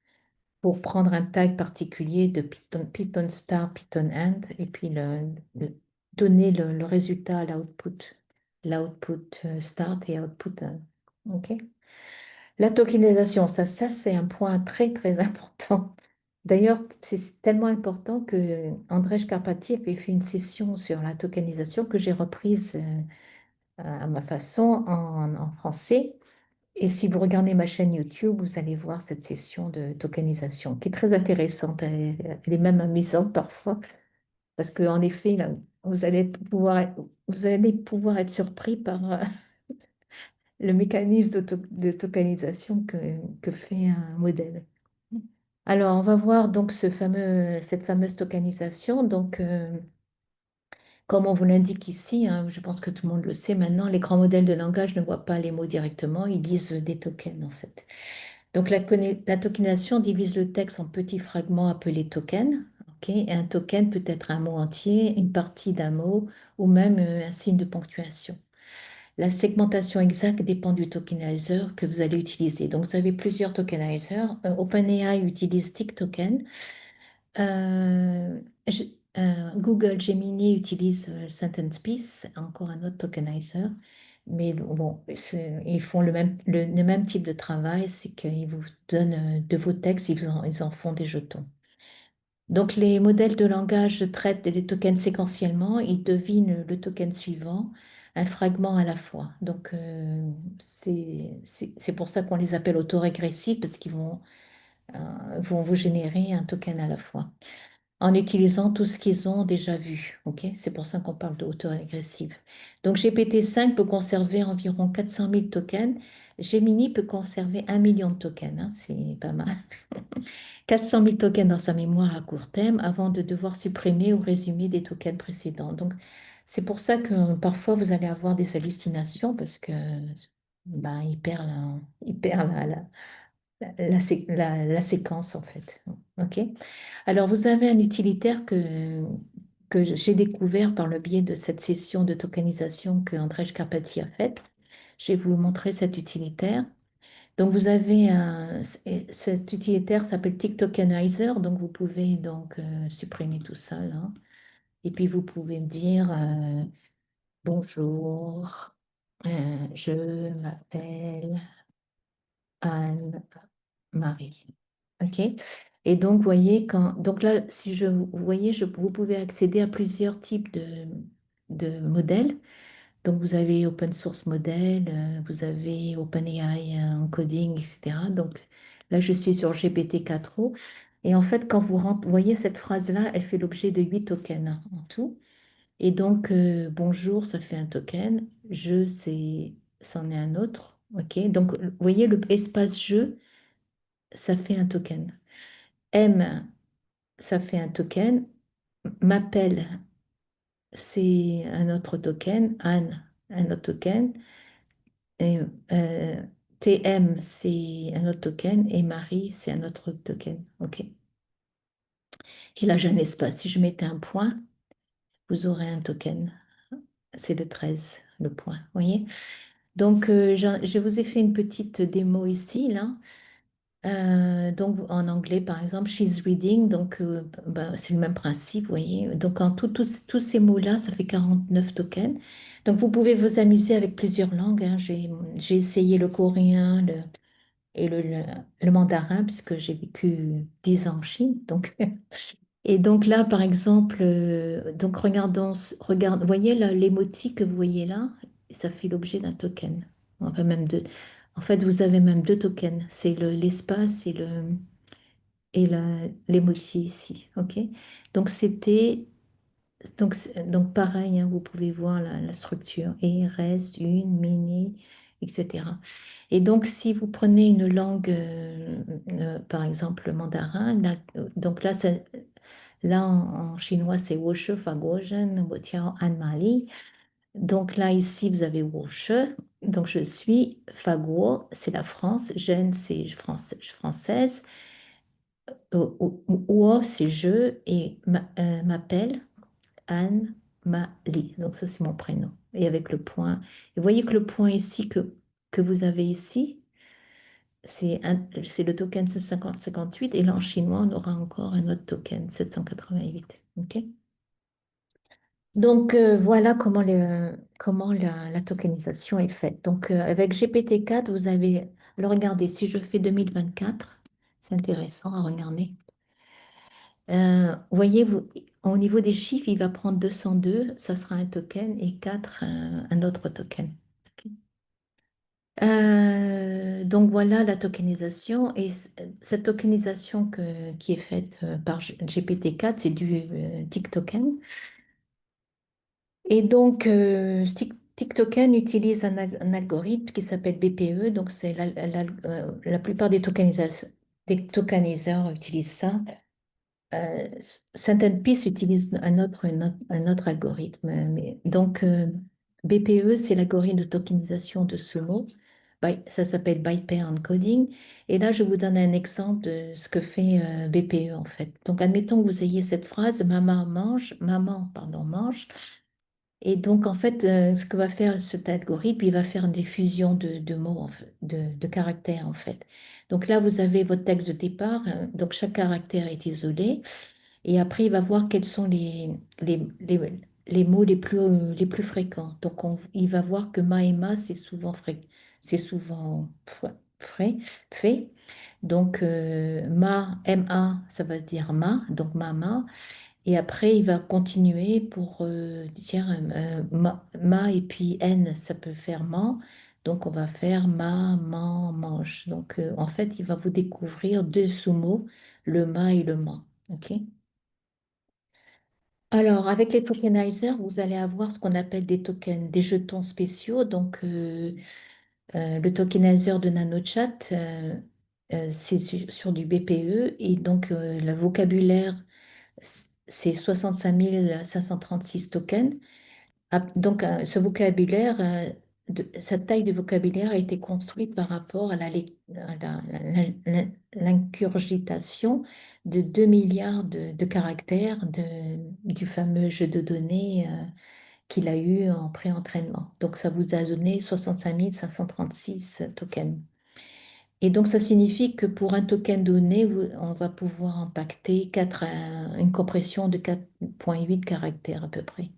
pour prendre un tag particulier de Python start, Python end, et puis donner le résultat à l'output start et output end. OK? La tokenisation, ça c'est un point très très important. D'ailleurs, c'est tellement important que Andrzej Karpathy avait fait une session sur la tokenisation que j'ai reprise à ma façon en français. Et si vous regardez ma chaîne YouTube, vous allez voir cette session de tokenisation qui est très intéressante. Elle est même amusante parfois parce qu'en effet, là, vous allez pouvoir être surpris par le mécanisme de tokenisation que fait un modèle. Alors, on va voir donc cette fameuse tokenisation. Donc, comme on vous l'indique ici, hein, je pense que tout le monde le sait maintenant, les grands modèles de langage ne voient pas les mots directement, ils lisent des tokens en fait. Donc la tokenisation divise le texte en petits fragments appelés tokens. Ok. Et un token peut être un mot entier, une partie d'un mot ou même un signe de ponctuation. La segmentation exacte dépend du tokenizer que vous allez utiliser. Donc vous avez plusieurs tokenizers. OpenAI utilise TikToken. Euh, je- Google Gemini utilise SentencePiece, encore un autre tokenizer. Mais bon, ils font le même type de travail, c'est qu'ils vous donnent de vos textes, ils en font des jetons. Donc les modèles de langage traitent les tokens séquentiellement, ils devinent le token suivant, un fragment à la fois. Donc c'est pour ça qu'on les appelle autorégressifs, parce qu'ils vont vous générer un token à la fois en utilisant tout ce qu'ils ont déjà vu. Ok. C'est pour ça qu'on parle de autorégressive. Donc GPT-5 peut conserver environ 400 000 tokens. Gemini peut conserver 1 million de tokens, hein, c'est pas mal. 400 000 tokens dans sa mémoire à court terme avant de devoir supprimer ou résumer des tokens précédents. Donc, c'est pour ça que parfois vous allez avoir des hallucinations parce que ben, il perd la séquence en fait. OK? Alors, vous avez un utilitaire que j'ai découvert par le biais de cette session de tokenisation que Andrzej Karpathy a faite. Je vais vous montrer cet utilitaire. Donc, vous avez cet utilitaire s'appelle TikTokenizer. Donc, vous pouvez donc supprimer tout ça là. Et puis, vous pouvez me dire bonjour, je m'appelle Anne-Marie. OK? Et donc, vous voyez, donc là, si vous voyez, vous pouvez accéder à plusieurs types de modèles. Donc, vous avez open source modèle, vous avez OpenAI encoding, etc. Donc, là, je suis sur GPT-4o. Et en fait, quand vous voyez cette phrase-là, elle fait l'objet de 8 tokens en tout. Et donc, bonjour, ça fait un token. C'en est un autre. OK? Donc, vous voyez, le espace je, ça fait un token. M, ça fait un token. M'appelle, c'est un autre token. Anne, un autre token. Et, TM, c'est un autre token. Et Marie, c'est un autre token. OK. Et là, j'ai un espace. Si je mettais un point, vous aurez un token. C'est le 13 le point. Vous voyez? Donc, je vous ai fait une petite démo ici, là. Donc, en anglais, par exemple, she's reading. Donc, ben, c'est le même principe, vous voyez. Donc, en tous ces mots-là, ça fait 49 tokens. Donc, vous pouvez vous amuser avec plusieurs langues, hein. J'ai essayé le coréen et le mandarin, puisque j'ai vécu 10 ans en Chine. Donc, et donc là, par exemple, donc vous voyez l'émotique que vous voyez là, ça fait l'objet d'un token. Enfin, même deux. En fait, vous avez même deux tokens. C'est l'espace et l'émoji ici. OK? Donc, donc pareil, hein, vous pouvez voir la structure. Et reste, une, mini, etc. Et donc, si vous prenez une langue, par exemple le mandarin, donc là, là en chinois, c'est 我是法国人, 我叫安玛丽. Donc là, ici, vous avez 我是. Donc, je suis faguo, c'est la France. Jeune, c'est française. Wo, c'est je. Et m'appelle Anne-Malie. Donc, ça, c'est mon prénom. Et avec le point. Et vous voyez que le point ici que vous avez ici, c'est le token 758. Et là, en chinois, on aura encore un autre token, 788. OK? Donc, voilà comment la tokenisation est faite. Donc, avec GPT-4, vous avez... Alors, regardez, si je fais 2024, c'est intéressant à regarder. Voyez, au niveau des chiffres, il va prendre 202, ça sera un token, et 4, un autre token. Ok. Donc voilà la tokenisation. Et cette tokenisation qui est faite par GPT-4, c'est du tick token. Et donc, TikToken utilise un algorithme qui s'appelle BPE. Donc, c'est la plupart des tokeniseurs utilisent ça. Centerpiece utilise un autre algorithme. Donc, BPE, c'est l'algorithme de tokenisation de ce mot. Ça s'appelle Byte Pair Encoding. Et là, je vous donne un exemple de ce que fait BPE en fait. Donc, admettons que vous ayez cette phrase, maman, pardon, mange. Et donc, en fait, ce que va faire cet algorithme, il va faire des fusions de mots, de caractères, en fait. Donc là, vous avez votre texte de départ. Donc, chaque caractère est isolé. Et après, il va voir quels sont les mots les plus fréquents. Donc, il va voir que ma et ma, c'est souvent fait. Donc, ma, ça va dire ma, donc mama. Et après, il va continuer pour dire ma et puis n, ça peut faire man. Donc, on va faire ma, man, mange. Donc, en fait, il va vous découvrir deux sous-mots, le ma et le man. OK? Alors, avec les tokenizers, vous allez avoir ce qu'on appelle des tokens, des jetons spéciaux. Donc, le tokenizer de NanoChat, c'est sur du BPE. Et donc, le vocabulaire, c'est 65 536 tokens. Ah, donc, ce vocabulaire, cette taille de vocabulaire a été construite par rapport à de 2 milliards de caractères du fameux jeu de données qu'il a eu en pré-entraînement. Donc, ça vous a donné 65 536 tokens. Et donc, ça signifie que pour un token donné, on va pouvoir impacter une compression de 4,8 caractères à peu près.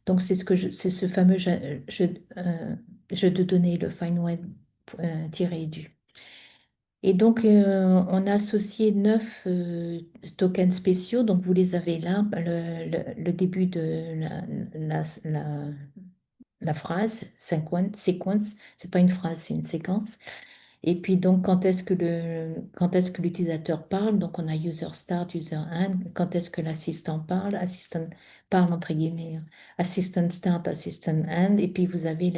Donc, c'est ce fameux jeu de données, le FineWeb tiré du. Et donc, on a associé 9 tokens spéciaux. Donc, vous les avez là, le début de la phrase, sequence, c'est pas une phrase, c'est une séquence. Et puis donc quand est-ce que l'utilisateur parle, donc on a user start, user end, quand est-ce que l'assistant parle, assistant parle entre guillemets, hein. Assistant start, assistant end, et puis vous avez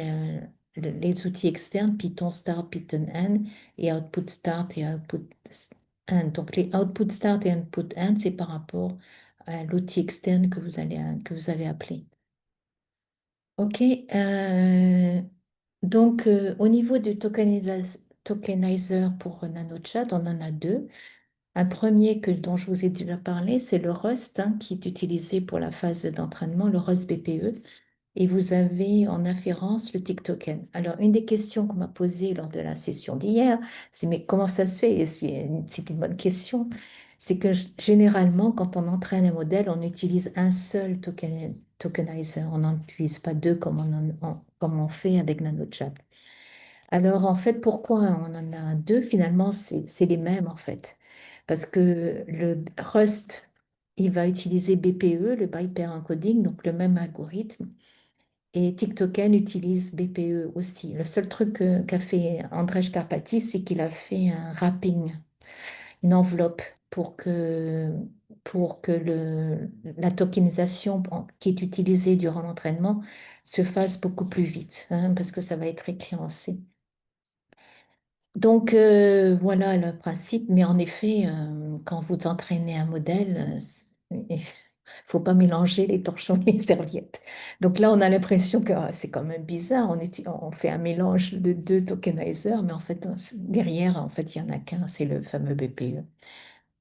les outils externes, Python start, Python end, et output start et output end. Donc les output start et output end, c'est par rapport à l'outil externe que vous avez appelé. OK. Donc, au niveau du tokenizer pour NanoChat, on en a deux. Un premier dont je vous ai déjà parlé, c'est le Rust, hein, qui est utilisé pour la phase d'entraînement, le Rust BPE. Et vous avez en afférence le TikToken. Alors, une des questions qu'on m'a posées lors de la session d'hier, c'est mais comment ça se fait? Et c'est une bonne question. C'est que généralement, quand on entraîne un modèle, on utilise un seul tokenizer. On n'en utilise pas deux comme on fait avec NanoChat. Alors, en fait, pourquoi on en a deux? Finalement, c'est les mêmes, en fait. Parce que le Rust, il va utiliser BPE, le Byte Pair Encoding, donc le même algorithme. Et TikToken utilise BPE aussi. Le seul truc qu'a fait Andrzej Karpathy, c'est qu'il a fait un wrapping, une enveloppe pour que la tokenisation qui est utilisée durant l'entraînement se fasse beaucoup plus vite, hein, parce que ça va être écrit en C. Donc voilà le principe, mais en effet, quand vous entraînez un modèle, il faut pas mélanger les torchons et les serviettes. Donc là, on a l'impression que c'est quand même bizarre, on fait un mélange de deux tokenizers, mais en fait, derrière, en fait, il n'y en a qu'un, c'est le fameux BPE.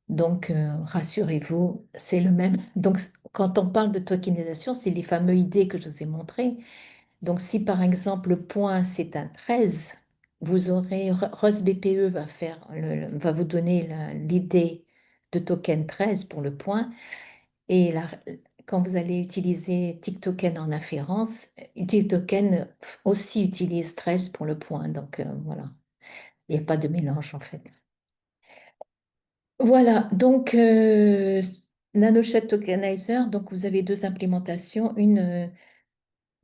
Donc rassurez-vous, c'est le même. Donc quand on parle de tokenisation, c'est les fameux idées que je vous ai montrées. Donc, si par exemple le point c'est un 13, vous aurez Rust BPE va vous donner l'idée de token 13 pour le point. Et quand vous allez utiliser TikToken en afférence, TikToken aussi utilise 13 pour le point. Donc voilà, il n'y a pas de mélange en fait. Voilà, donc NanoChat Tokenizer, donc vous avez deux implémentations, une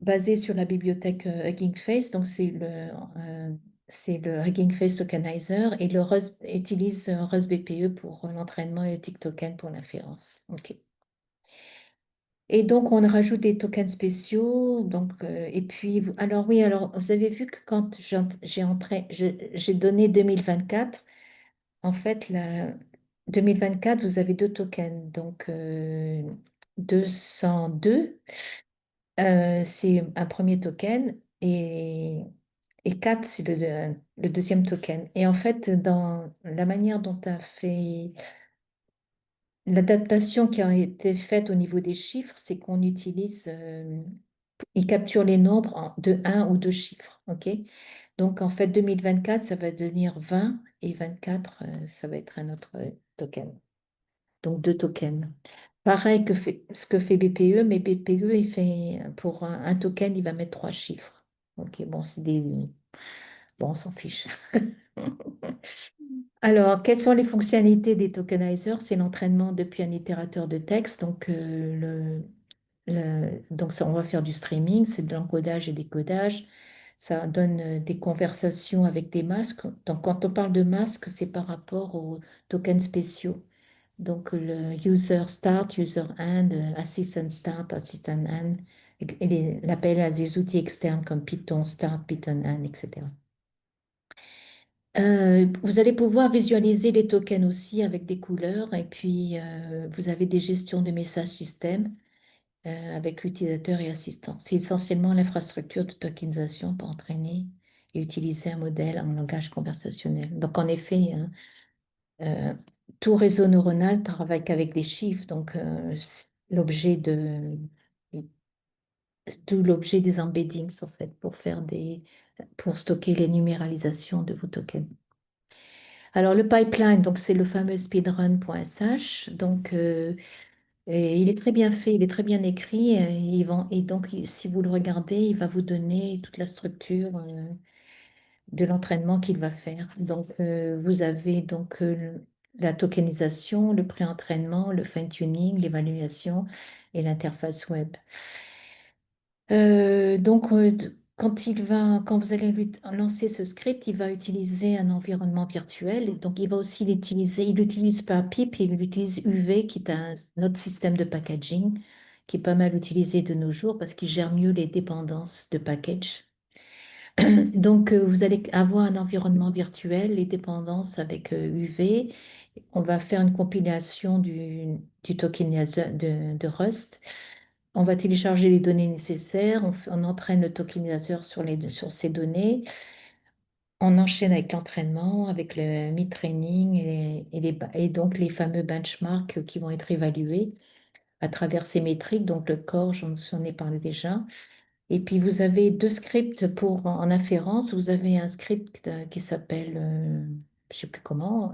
basé sur la bibliothèque Hugging Face. Donc, c'est le Hugging Face Tokenizer et le Rust utilise Rust BPE pour l'entraînement et le TikToken pour l'inférence. OK. Et donc, on rajoute des tokens spéciaux. Donc, et puis, alors oui, alors vous avez vu que quand j'ai donné 2024, en fait, 2024, vous avez deux tokens. Donc, 202. C'est un premier token et 4, c'est le deuxième token. Et en fait, dans la manière dont tu as fait l'adaptation qui a été faite au niveau des chiffres, c'est qu'on utilise, il capture les nombres de un ou deux chiffres. OK? Donc en fait, 2024, ça va devenir 20 et 24, ça va être un autre token. Donc deux tokens. Pareil ce que fait BPE, mais BPE, pour un token, il va mettre trois chiffres. Ok, bon, bon, on s'en fiche. Alors, quelles sont les fonctionnalités des tokenizers? C'est l'entraînement depuis un itérateur de texte. Donc, donc ça, on va faire du streaming, c'est de l'encodage et décodage. Ça donne des conversations avec des masques. Donc, quand on parle de masques, c'est par rapport aux tokens spéciaux. Donc, le user start, user end, assistant start, assistant end, et l'appel à des outils externes comme Python start, Python end, etc. Vous allez pouvoir visualiser les tokens aussi avec des couleurs et puis vous avez des gestions de messages système avec l'utilisateur et assistant. C'est essentiellement l'infrastructure de tokenisation pour entraîner et utiliser un modèle en langage conversationnel. Donc, en effet, hein, Euh, tout réseau neuronal travaille qu'avec des chiffres, donc c'est d'où l'objet des embeddings en fait pour stocker les numéralisations de vos tokens. Alors le pipeline, donc c'est le fameux speedrun.sh, donc et il est très bien fait, il est très bien écrit, et donc si vous le regardez, il va vous donner toute la structure de l'entraînement qu'il va faire. Donc, vous avez donc la tokenisation, le pré-entraînement, le fine-tuning, l'évaluation et l'interface web. Donc, quand vous allez lui lancer ce script, il va utiliser un environnement virtuel. Donc, il va aussi l'utiliser. Il n'utilise pas PIP, il utilise UV, qui est un autre système de packaging, qui est pas mal utilisé de nos jours parce qu'il gère mieux les dépendances de package. Donc, vous allez avoir un environnement virtuel, les dépendances avec UV. On va faire une compilation du tokenizer de Rust. On va télécharger les données nécessaires. On entraîne le tokenizer sur ces données. on enchaîne avec l'entraînement, avec le mid-training et donc les fameux benchmarks qui vont être évalués à travers ces métriques. Donc le corps, j'en ai parlé déjà. Et puis vous avez deux scripts pour en inférence. Vous avez un script qui s'appelle, je ne sais plus comment,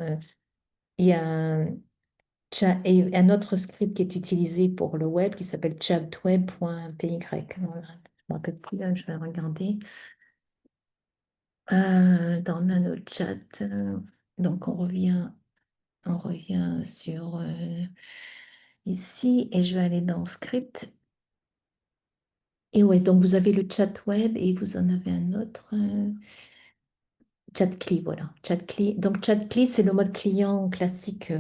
il y a et un autre script qui est utilisé pour le web qui s'appelle chatweb.py. Voilà. Je ne me rappelle plus, là, je vais regarder. Dans NanoChat, donc on revient sur ici et je vais aller dans script. Et ouais, donc vous avez le chat web et vous en avez un autre. ChatCli, voilà. ChatCli. Donc ChatCli, c'est le mode client classique.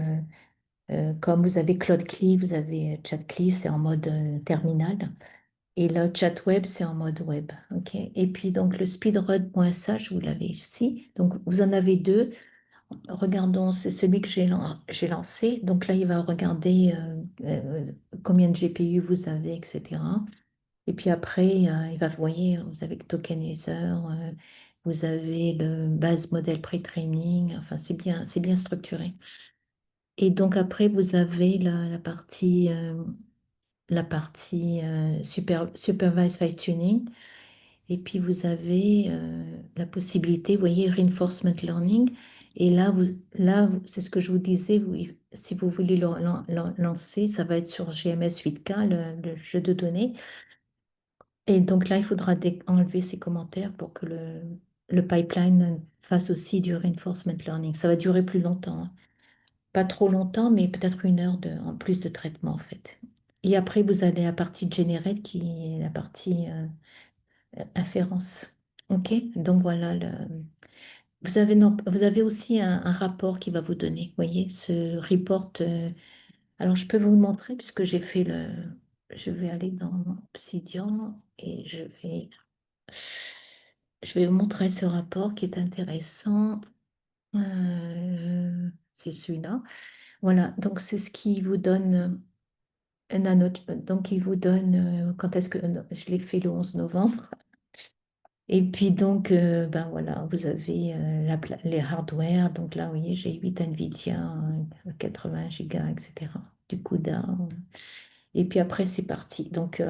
Comme vous avez CloudCli, vous avez ChatCli, c'est en mode terminal. Et le chat web, c'est en mode web. OK. Et puis donc le speedrun.sh, vous l'avez ici. Donc vous en avez deux. Regardons, c'est celui que j'ai lancé. Donc là, il va regarder combien de GPU vous avez, etc. Et puis après, il va, vous voyez, vous avez le tokenizer, vous avez le base modèle pré-training. Enfin, c'est bien structuré. Et donc après, vous avez la partie supervised fine-tuning. Et puis vous avez la possibilité, vous voyez, reinforcement learning. Et c'est ce que je vous disais, si vous voulez lancer, ça va être sur GMS 8K, le jeu de données. Et donc là, il faudra enlever ces commentaires pour que le pipeline fasse aussi du reinforcement learning. Ça va durer plus longtemps, hein. Pas trop longtemps, mais peut-être 1 heure en plus de traitement en fait. Et après, vous allez à la partie generate qui est la partie inférence. OK? Donc voilà, non, vous avez aussi un rapport qui va vous donner. Vous voyez, ce report. Alors, je peux vous le montrer puisque j'ai fait le. Je vais aller dans Obsidian et je vais vous montrer ce rapport qui est intéressant. C'est celui-là. Voilà, donc c'est ce qui vous donne donc il vous donne quand est-ce que je l'ai fait le 11 novembre. Et puis donc ben voilà, vous avez les hardware. Donc là, vous voyez, j'ai 8 NVIDIA, 80 Go, etc. Du CUDA. Et puis après, c'est parti. Donc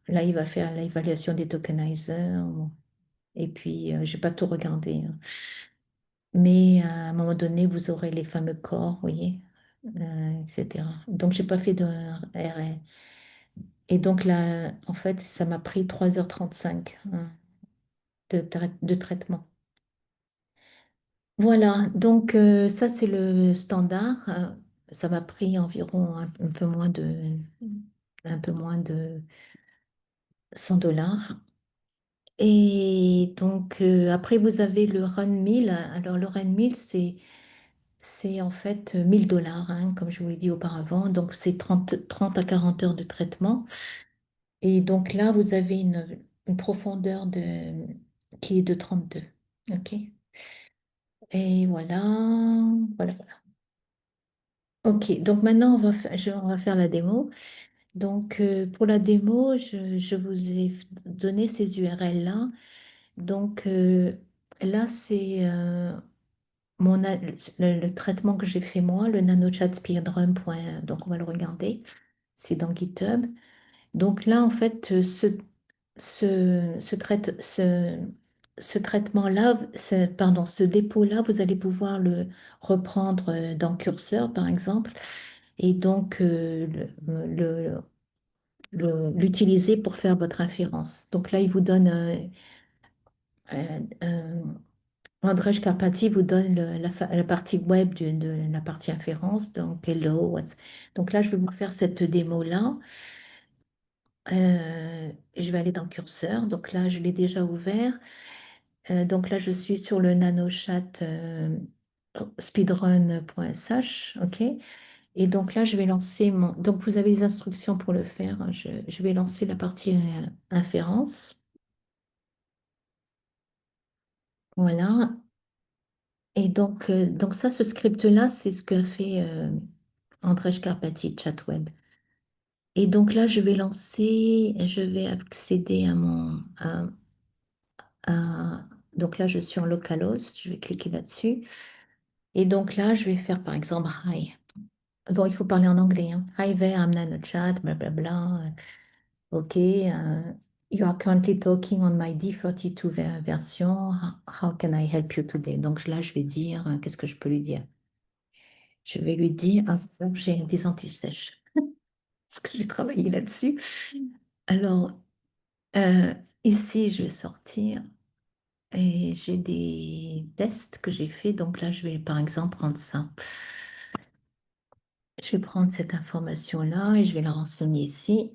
là, il va faire l'évaluation des tokenizers. Bon. Et puis, je n'ai pas tout regardé, hein. Mais à un moment donné, vous aurez les fameux corps, vous voyez, etc. Donc, j'ai pas fait de RR. Et donc là, en fait, ça m'a pris 3h35 hein, de traitement. Voilà, donc ça, c'est le standard. Ça m'a pris environ un peu moins de 100 dollars. Et donc, après, vous avez le Run 1000. Alors, le Run 1000, c'est en fait 1000 dollars, hein, comme je vous l'ai dit auparavant. Donc, c'est 30 à 40 heures de traitement. Et donc là, vous avez une profondeur qui est de 32. OK? Et voilà. Voilà, voilà. OK. Donc maintenant, on va faire la démo. Donc, pour la démo, je vous ai donné ces URL-là. Donc, là, c'est le traitement que j'ai fait moi, le nanochat speedrun. Donc, on va le regarder. C'est dans GitHub. Donc là, en fait, ce traitement-là, pardon, ce dépôt-là, vous allez pouvoir le reprendre dans Curseur, par exemple, et donc l'utiliser pour faire votre inférence. Donc là, il vous donne, Andrzej Karpati vous donne la partie web de la partie inférence, donc hello, donc là, je vais vous faire cette démo-là. Et je vais aller dans Curseur. Donc là, je l'ai déjà ouvert. Donc là, je suis sur le nanochat speedrun.sh. OK. Et donc là, je vais lancer mon. Donc vous avez les instructions pour le faire, hein. Je vais lancer la partie inférence. Voilà. Et donc ça, ce script-là, c'est ce qu'a fait Andrzej Karpathy, ChatWeb. Et donc là, je vais accéder Donc là, je suis en localhost, je vais cliquer là-dessus. Et donc là, je vais faire par exemple Hi. Bon, il faut parler en anglais, hein. Hi there, I'm Nano Chat, blablabla. OK. You are currently talking on my D32 version. How can I help you today? Donc là, je vais dire, qu'est-ce que je peux lui dire? Je vais lui dire, bon, j'ai des anti-sèches, parce que j'ai travaillé là-dessus. Alors, euh, ici, je vais sortir et j'ai des tests que j'ai fait. Donc là, je vais par exemple prendre ça. Je vais prendre cette information-là et je vais la renseigner ici.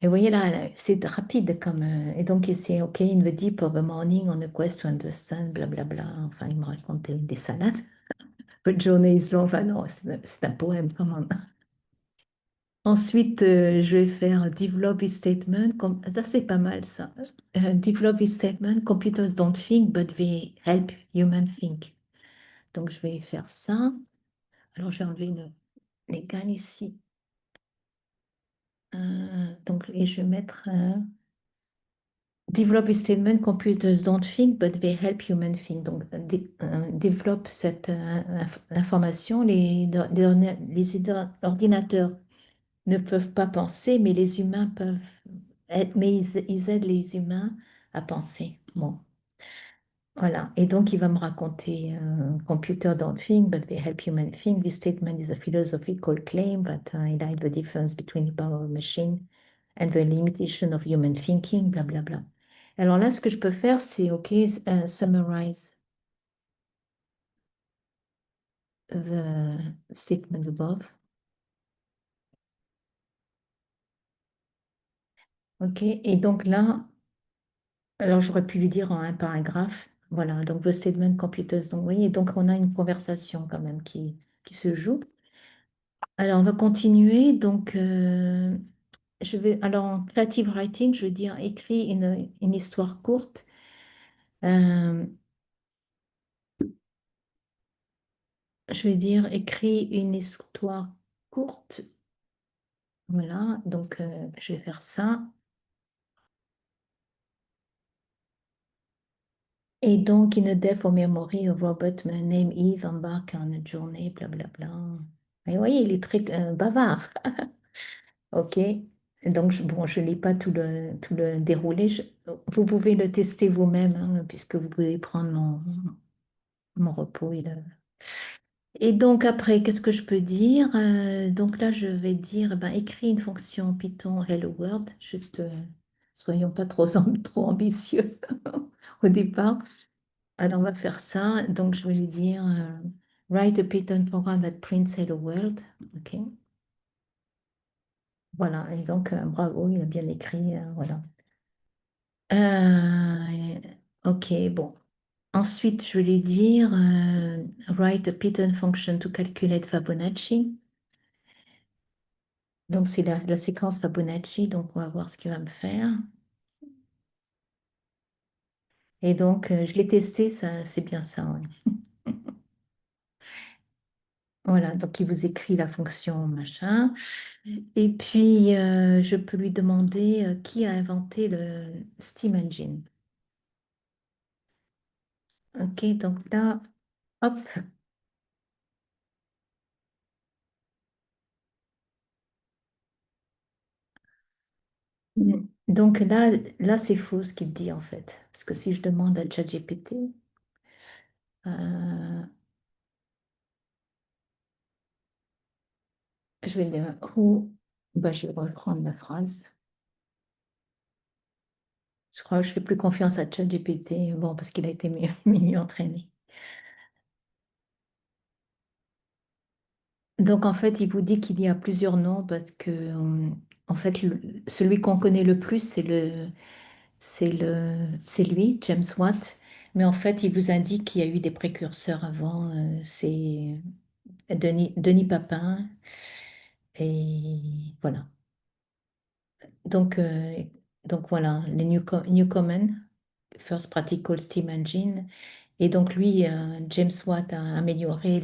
Et vous voyez là, c'est rapide comme. Et donc, c'est OK, in the deep of the morning, on a quest to understand, blablabla. Enfin, il me raconte des salades. Votre journée is long. Enfin, non, c'est un poème, comment. Ensuite, je vais faire develop a statement. Ça, c'est pas mal, ça. Develop a statement. Computers don't think, but they help humans think. Donc, je vais faire ça. Alors, je vais enlever l'égal ici. Donc, et je vais mettre. Develop a statement, computers don't think, but they help human think. Donc, développe cette information. Les ordinateurs ne peuvent pas penser, mais les humains peuvent mais ils aident les humains à penser. Bon, voilà. Et donc, il va me raconter Computer don't think, but they help human think. This statement is a philosophical claim that highlights the difference between the power of machine and the limitation of human thinking, blablabla. Alors là, ce que je peux faire, c'est OK, summarize the statement above. OK, et donc là, alors j'aurais pu lui dire en un paragraphe, voilà, donc the statement computers, donc oui, et donc on a une conversation quand même qui se joue. Alors on va continuer, donc alors en creative writing, je veux dire écrit une histoire courte. Euh, je vais dire écrit une histoire courte. Voilà, donc je vais faire ça. Et donc, in a day for memory of Robert, my name is embark on a journey, blablabla. Et vous voyez, il est très bavard. OK. Donc, bon, je ne lis pas tout le déroulé. Vous pouvez le tester vous-même, hein, puisque vous pouvez prendre mon repos. Et donc, après, qu'est-ce que je peux dire? Donc là, je vais dire, eh ben, écris une fonction Python Hello World. Juste, soyons pas trop ambitieux au départ. Alors, on va faire ça. Donc, je vais lui dire write a Python program that prints Hello World. OK. Voilà. Et donc, bravo, il a bien écrit. Voilà. Euh, OK, bon. Ensuite, je vais lui dire write a Python function to calculate Fibonacci. Donc, c'est la séquence Fibonacci. Donc, on va voir ce qu'il va me faire. Et donc, je l'ai testé, ça, c'est bien ça, ouais. Voilà, donc il vous écrit la fonction machin. Et puis, je peux lui demander qui a inventé le Steam Engine. Ok, donc là, hop. Donc là c'est faux ce qu'il dit en fait. Parce que si je demande à ChatGPT, euh, je vais dire je vais reprendre la phrase. Je crois que je fais plus confiance à ChatGPT, bon, parce qu'il a été mieux entraîné. Donc en fait, il vous dit qu'il y a plusieurs noms parce que en fait, celui qu'on connaît le plus, c'est lui, James Watt. Mais en fait, il vous indique qu'il y a eu des précurseurs avant. C'est Denis Papin. Et voilà. Donc, euh, donc voilà, les Newcomen, First Practical Steam Engine. Et donc lui, James Watt a amélioré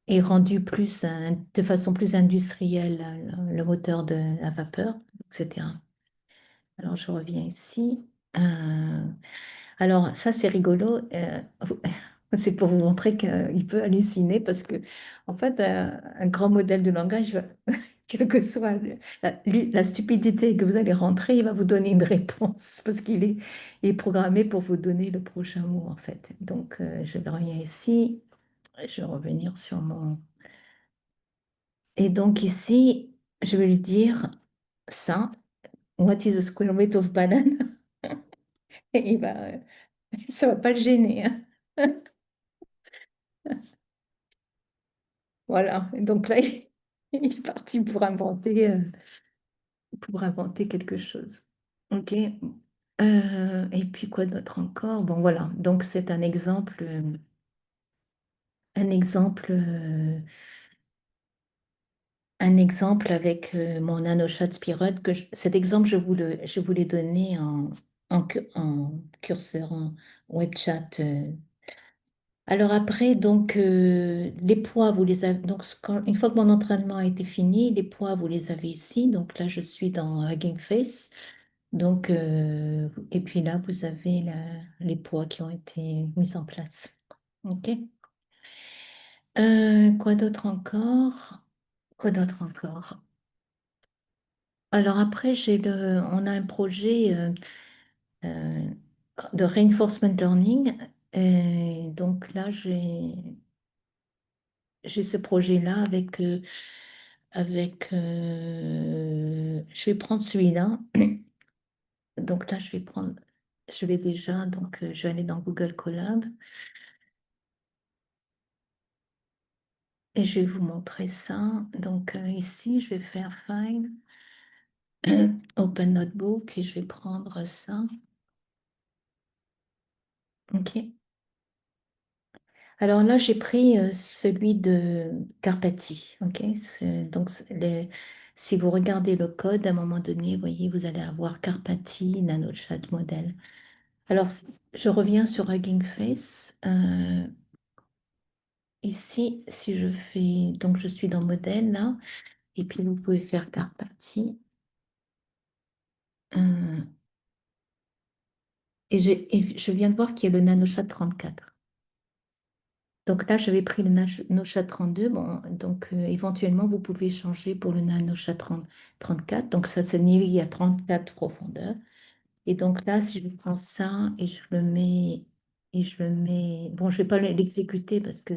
et rendu de façon plus industrielle le moteur de la vapeur, etc. Alors, je reviens ici. Euh, alors, ça, c'est rigolo. C'est pour vous montrer qu'il peut halluciner parce que, en fait, un grand modèle de langage, quelle que soit la stupidité que vous allez rentrer, il va vous donner une réponse parce il est programmé pour vous donner le prochain mot, en fait. Donc, je vais revenir ici. Je vais revenir sur mon... Et donc, ici, je vais lui dire ça. What is the square root of banana? Et ça va pas le gêner, hein. Voilà. Et donc là, il est parti pour inventer quelque chose. OK. Et puis quoi d'autre encore? Bon, voilà. Donc c'est un exemple, un exemple avec mon NanoChat Spirit cet exemple, je vous l'ai donné en curseur, en web chat. Alors après, donc les poids, vous les avez. Donc une fois que mon entraînement a été fini, les poids, vous les avez ici. Donc là, je suis dans Hugging Face. Donc et puis là, vous avez les poids qui ont été mis en place. Ok. Quoi d'autre encore? Quoi d'autre encore? Alors après, on a un projet euh, de reinforcement learning. Et donc là, j'ai ce projet-là je vais prendre celui-là. Donc là, je vais déjà, donc je vais aller dans Google Colab et je vais vous montrer ça. Donc ici, je vais faire File, Open Notebook et je vais prendre ça. OK. Alors là, j'ai pris celui de Carpati. OK. Donc, si vous regardez le code, à un moment donné, vous voyez, vous allez avoir Carpati, NanoChat Model. Alors, je reviens sur Hugging Face. Ici, si je fais, donc je suis dans modèle là, et puis vous pouvez faire Carpati. Euh, et je viens de voir qu'il y a le NanoChat 34. Donc là, j'avais pris le NanoChat 32. Bon, donc éventuellement, vous pouvez changer pour le NanoChat 34. Donc ça signifie à 34 profondeurs. Et donc là, si je prends ça et je le mets, bon, je ne vais pas l'exécuter parce que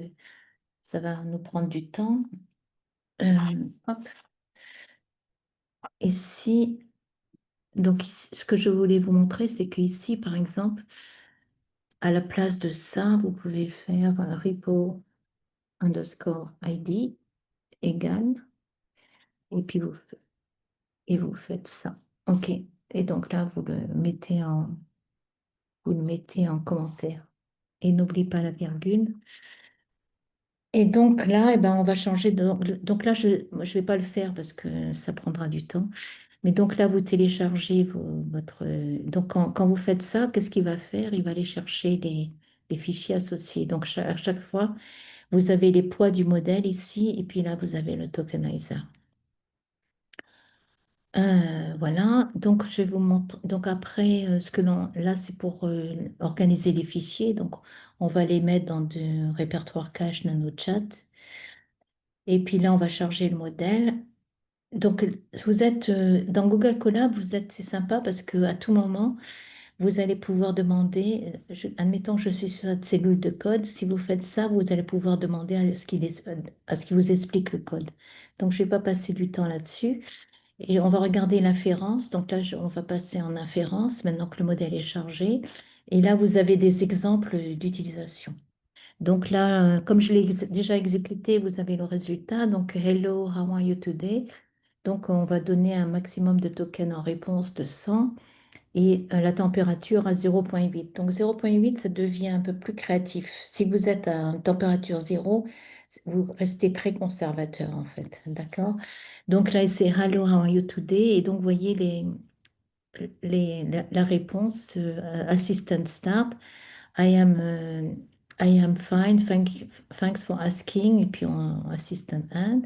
ça va nous prendre du temps. Euh, hop. Ici, donc ce que je voulais vous montrer, c'est qu'ici, par exemple, à la place de ça, vous pouvez faire repo underscore ID égale, et puis vous faites ça. OK. Et donc là, vous le mettez en commentaire. Et n'oubliez pas la virgule. Et donc là, eh ben, on va changer de... Donc là, je ne vais pas le faire parce que ça prendra du temps. Mais donc là, vous téléchargez votre... Donc quand vous faites ça, qu'est-ce qu'il va faire? Il va aller chercher les fichiers associés. Donc à chaque fois, vous avez les poids du modèle ici, et puis là, vous avez le tokenizer. Voilà, donc je vais vous montrer. Donc après, là, c'est pour organiser les fichiers. Donc on va les mettre dans du répertoire cache NanoChat. Et puis là, on va charger le modèle. Donc, vous êtes dans Google Colab, c'est sympa parce que à tout moment, vous allez pouvoir demander, admettons que je suis sur cette cellule de code, si vous faites ça, vous allez pouvoir demander à ce qu'il vous explique le code. Donc, je ne vais pas passer du temps là-dessus. Et on va regarder l'inférence. Donc là, on va passer en inférence maintenant que le modèle est chargé. Et là, vous avez des exemples d'utilisation. Donc là, comme je l'ai déjà exécuté, vous avez le résultat. Donc, hello, how are you today? Donc, on va donner un maximum de tokens en réponse de 100 et la température à 0,8. Donc, 0,8, ça devient un peu plus créatif. Si vous êtes à une température 0, vous restez très conservateur en fait. D'accord? Donc là, c'est Hello, how are you today? Et donc, vous voyez la réponse Assistant Start. I am, I am fine, thanks for asking. Et puis, Assistant End.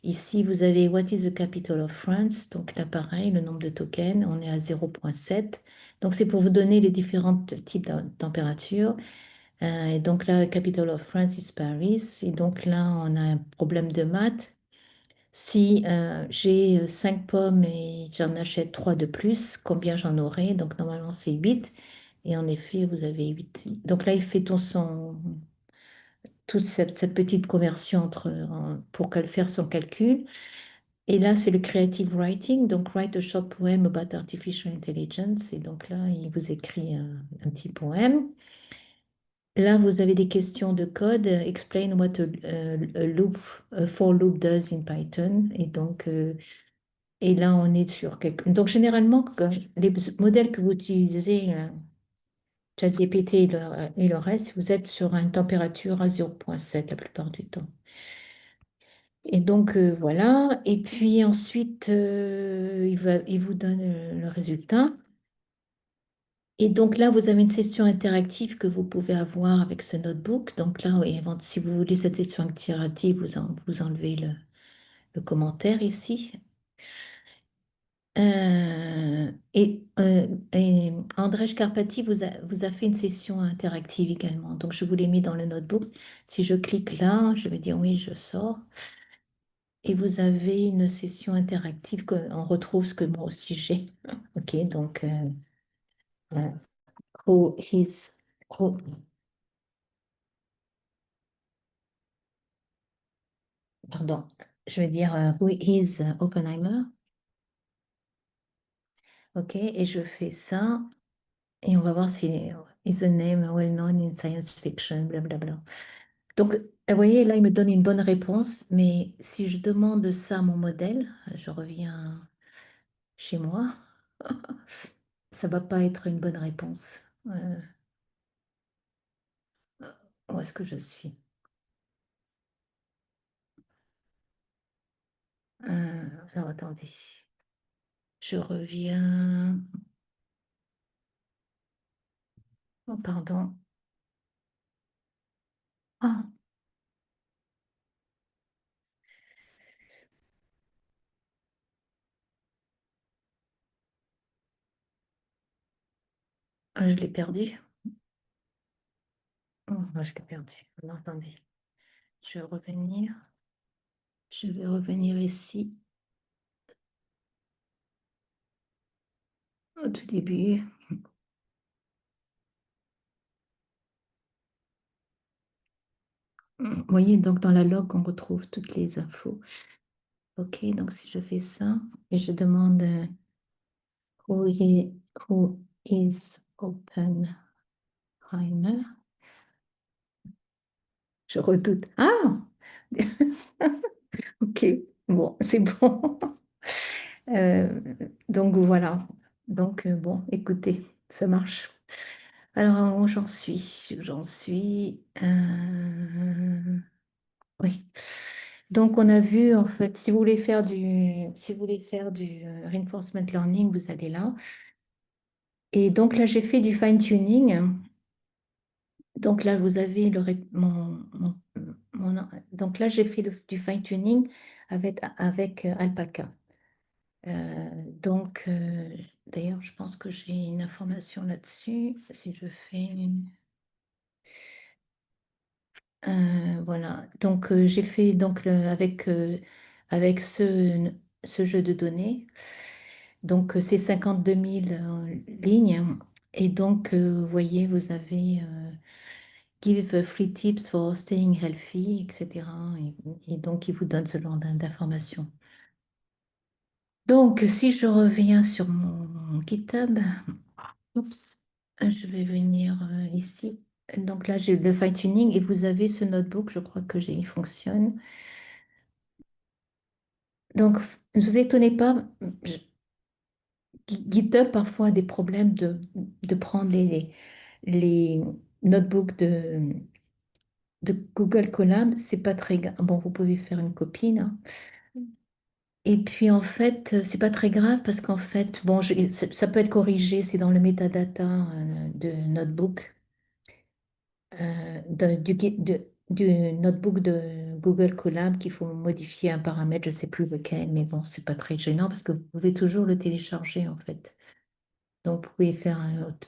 Ici, vous avez What is the capital of France? Donc là, pareil, le nombre de tokens, on est à 0,7. Donc c'est pour vous donner les différents types de températures. Et donc là, capital of France is Paris. Et donc là, on a un problème de maths. Si j'ai 5 pommes et j'en achète 3 de plus, combien j'en aurai? Donc normalement, c'est 8. Et en effet, vous avez 8. Donc là, il fait toute cette petite conversion pour faire son calcul. Et là, c'est le creative writing. Donc, write a short poem about artificial intelligence. Et donc là, il vous écrit un petit poème. Là, vous avez des questions de code. Explain what a loop, a for loop does in Python. Et là, on est sur quelque... Donc, généralement, les modèles que vous utilisez, ChatGPT et le reste, vous êtes sur une température à 0,7 la plupart du temps. Et donc, voilà. Et puis ensuite, il vous donne le résultat. Et donc là, vous avez une session interactive que vous pouvez avoir avec ce notebook. Donc là, oui, si vous voulez cette session interactive, vous enlevez le commentaire ici. Et Andrzej Karpati vous a fait une session interactive également. Donc, je vous l'ai mis dans le notebook. Si je clique là, je vais dire oui, je sors. Et vous avez une session interactive on retrouve ce que moi aussi j'ai. Ok, donc euh, who is, who- pardon, je vais dire who is Oppenheimer. Ok, et je fais ça et on va voir si is a name well known in science fiction, blablabla. Donc, vous voyez, là, il me donne une bonne réponse, mais si je demande ça à mon modèle, je reviens chez moi, ça va pas être une bonne réponse. Où est-ce que je suis? Alors, attendez. Je reviens. Oh, pardon. Ah, je l'ai perdu. Oh, je l'ai perdu. Non, attendez. Je vais revenir. Je vais revenir ici, au tout début. Vous voyez, donc dans la log, on retrouve toutes les infos. OK, donc si je fais ça et je demande who is Oppenheimer, je redoute. Ah! OK, bon, c'est bon. Euh, donc voilà. Donc bon, écoutez, ça marche. Alors, où j'en suis? J'en suis. Oui. Donc, on a vu, en fait, si vous voulez faire du reinforcement learning, vous allez là. Et donc là, j'ai fait du fine-tuning. Donc là, vous avez donc là, j'ai fait du fine-tuning avec Alpaca. Donc, d'ailleurs, je pense que j'ai une information là-dessus. Si je fais... voilà. Donc, j'ai fait avec ce jeu de données. Donc, c'est 52 000 lignes. Et donc, vous voyez, vous avez give free tips for staying healthy, etc. Et donc, il vous donne ce genre d'informations. Donc, si je reviens sur mon GitHub, oups, je vais venir ici. Donc là, j'ai le fine-tuning et vous avez ce notebook, je crois que il fonctionne. Donc, ne vous étonnez pas, GitHub parfois a des problèmes de prendre les notebooks de Google Colab. C'est pas très grave. Bon, vous pouvez faire une copie, là. Et puis en fait, c'est pas très grave parce qu'en fait, bon, ça peut être corrigé, c'est dans le metadata de notebook, du notebook de Google Colab qu'il faut modifier un paramètre, je ne sais plus lequel, mais bon, c'est pas très gênant parce que vous pouvez toujours le télécharger en fait. Donc,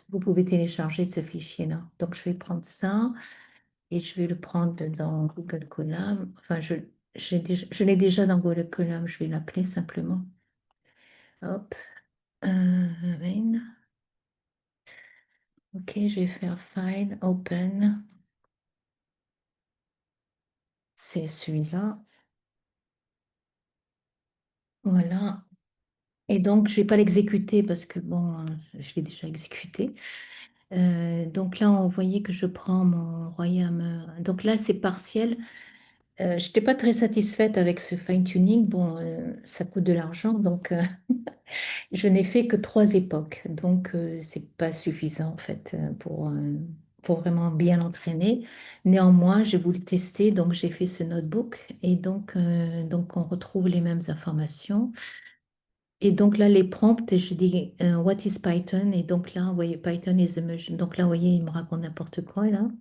vous pouvez télécharger ce fichier-là. Donc, je vais prendre ça et je vais le prendre dans Google Colab. Enfin, je l'ai déjà dans Google Colab, je vais l'appeler simplement. Hop. Main. Ok, je vais faire File, Open. C'est celui-là. Voilà. Et donc, je ne vais pas l'exécuter parce que, bon, je l'ai déjà exécuté. Donc là, on voyait que je prends mon royaume. Donc là, c'est partiel. Je n'étais pas très satisfaite avec ce fine-tuning. Bon, ça coûte de l'argent, donc je n'ai fait que 3 époques. Donc, c'est pas suffisant, en fait, pour vraiment bien l'entraîner. Néanmoins, j'ai voulu tester, donc j'ai fait ce notebook. Et donc, on retrouve les mêmes informations. Et donc là, les prompts, je dis What is Python? Et donc là, vous voyez, Python is a machine. Donc là, vous voyez, il me raconte n'importe quoi là.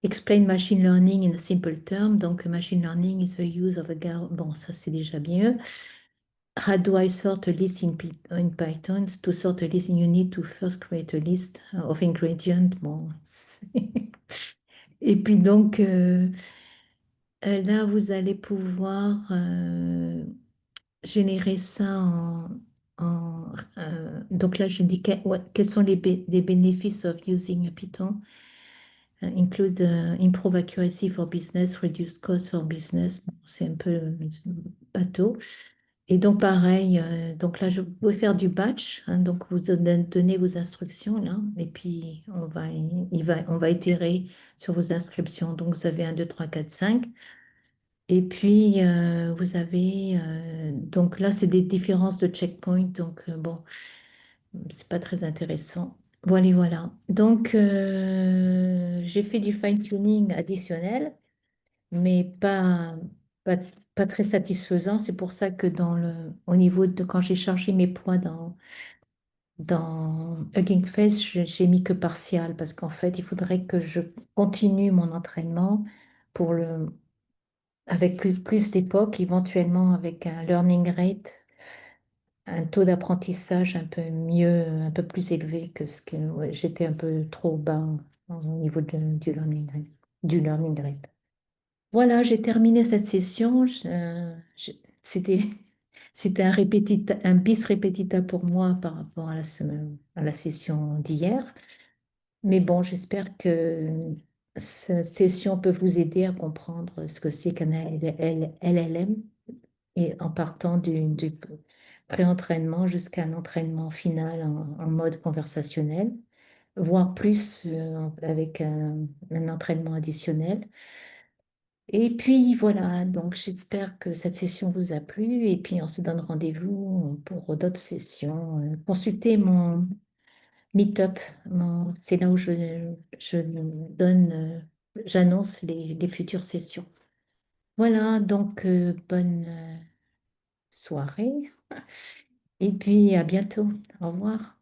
Explain machine learning in a simple term. Donc, machine learning is the use of a Bon, ça, c'est déjà bien. How do I sort a list in Python? To sort a list, you need to first create a list of ingredients. Bon, et puis donc, là, vous allez pouvoir générer ça donc là, je dis quels sont les bénéfices of using Python. Includes improve accuracy for business, reduced cost for business. Bon, c'est un peu bateau. Et donc pareil, donc là, je peux faire du batch. Hein, donc vous donnez vos instructions là, et puis on va itérer sur vos inscriptions. Donc vous avez un 2 3 4 5. Et puis, vous avez, donc là, c'est des différences de checkpoint, donc bon, c'est pas très intéressant. Voilà, voilà. Donc, j'ai fait du fine-tuning additionnel, mais pas, pas très satisfaisant. C'est pour ça que au niveau de quand j'ai chargé mes poids dans Hugging Face, j'ai mis que partial, parce qu'en fait, il faudrait que je continue mon entraînement pour avec plus d'époque, éventuellement avec un learning rate, un taux d'apprentissage un peu mieux, un peu plus élevé que ce que ouais, j'étais un peu trop bas au niveau du learning rate. Voilà, j'ai terminé cette session. C'était, c'était un bis repetita pour moi par rapport à à la session d'hier. Mais bon, j'espère que cette session peut vous aider à comprendre ce que c'est qu'un LLM et en partant du pré-entraînement jusqu'à un entraînement final en mode conversationnel, voire plus avec un entraînement additionnel. Et puis voilà, donc j'espère que cette session vous a plu et puis on se donne rendez-vous pour d'autres sessions. Consultez mon Meetup, c'est là où je donne, j'annonce les futures sessions. Voilà, donc bonne soirée et puis à bientôt. Au revoir.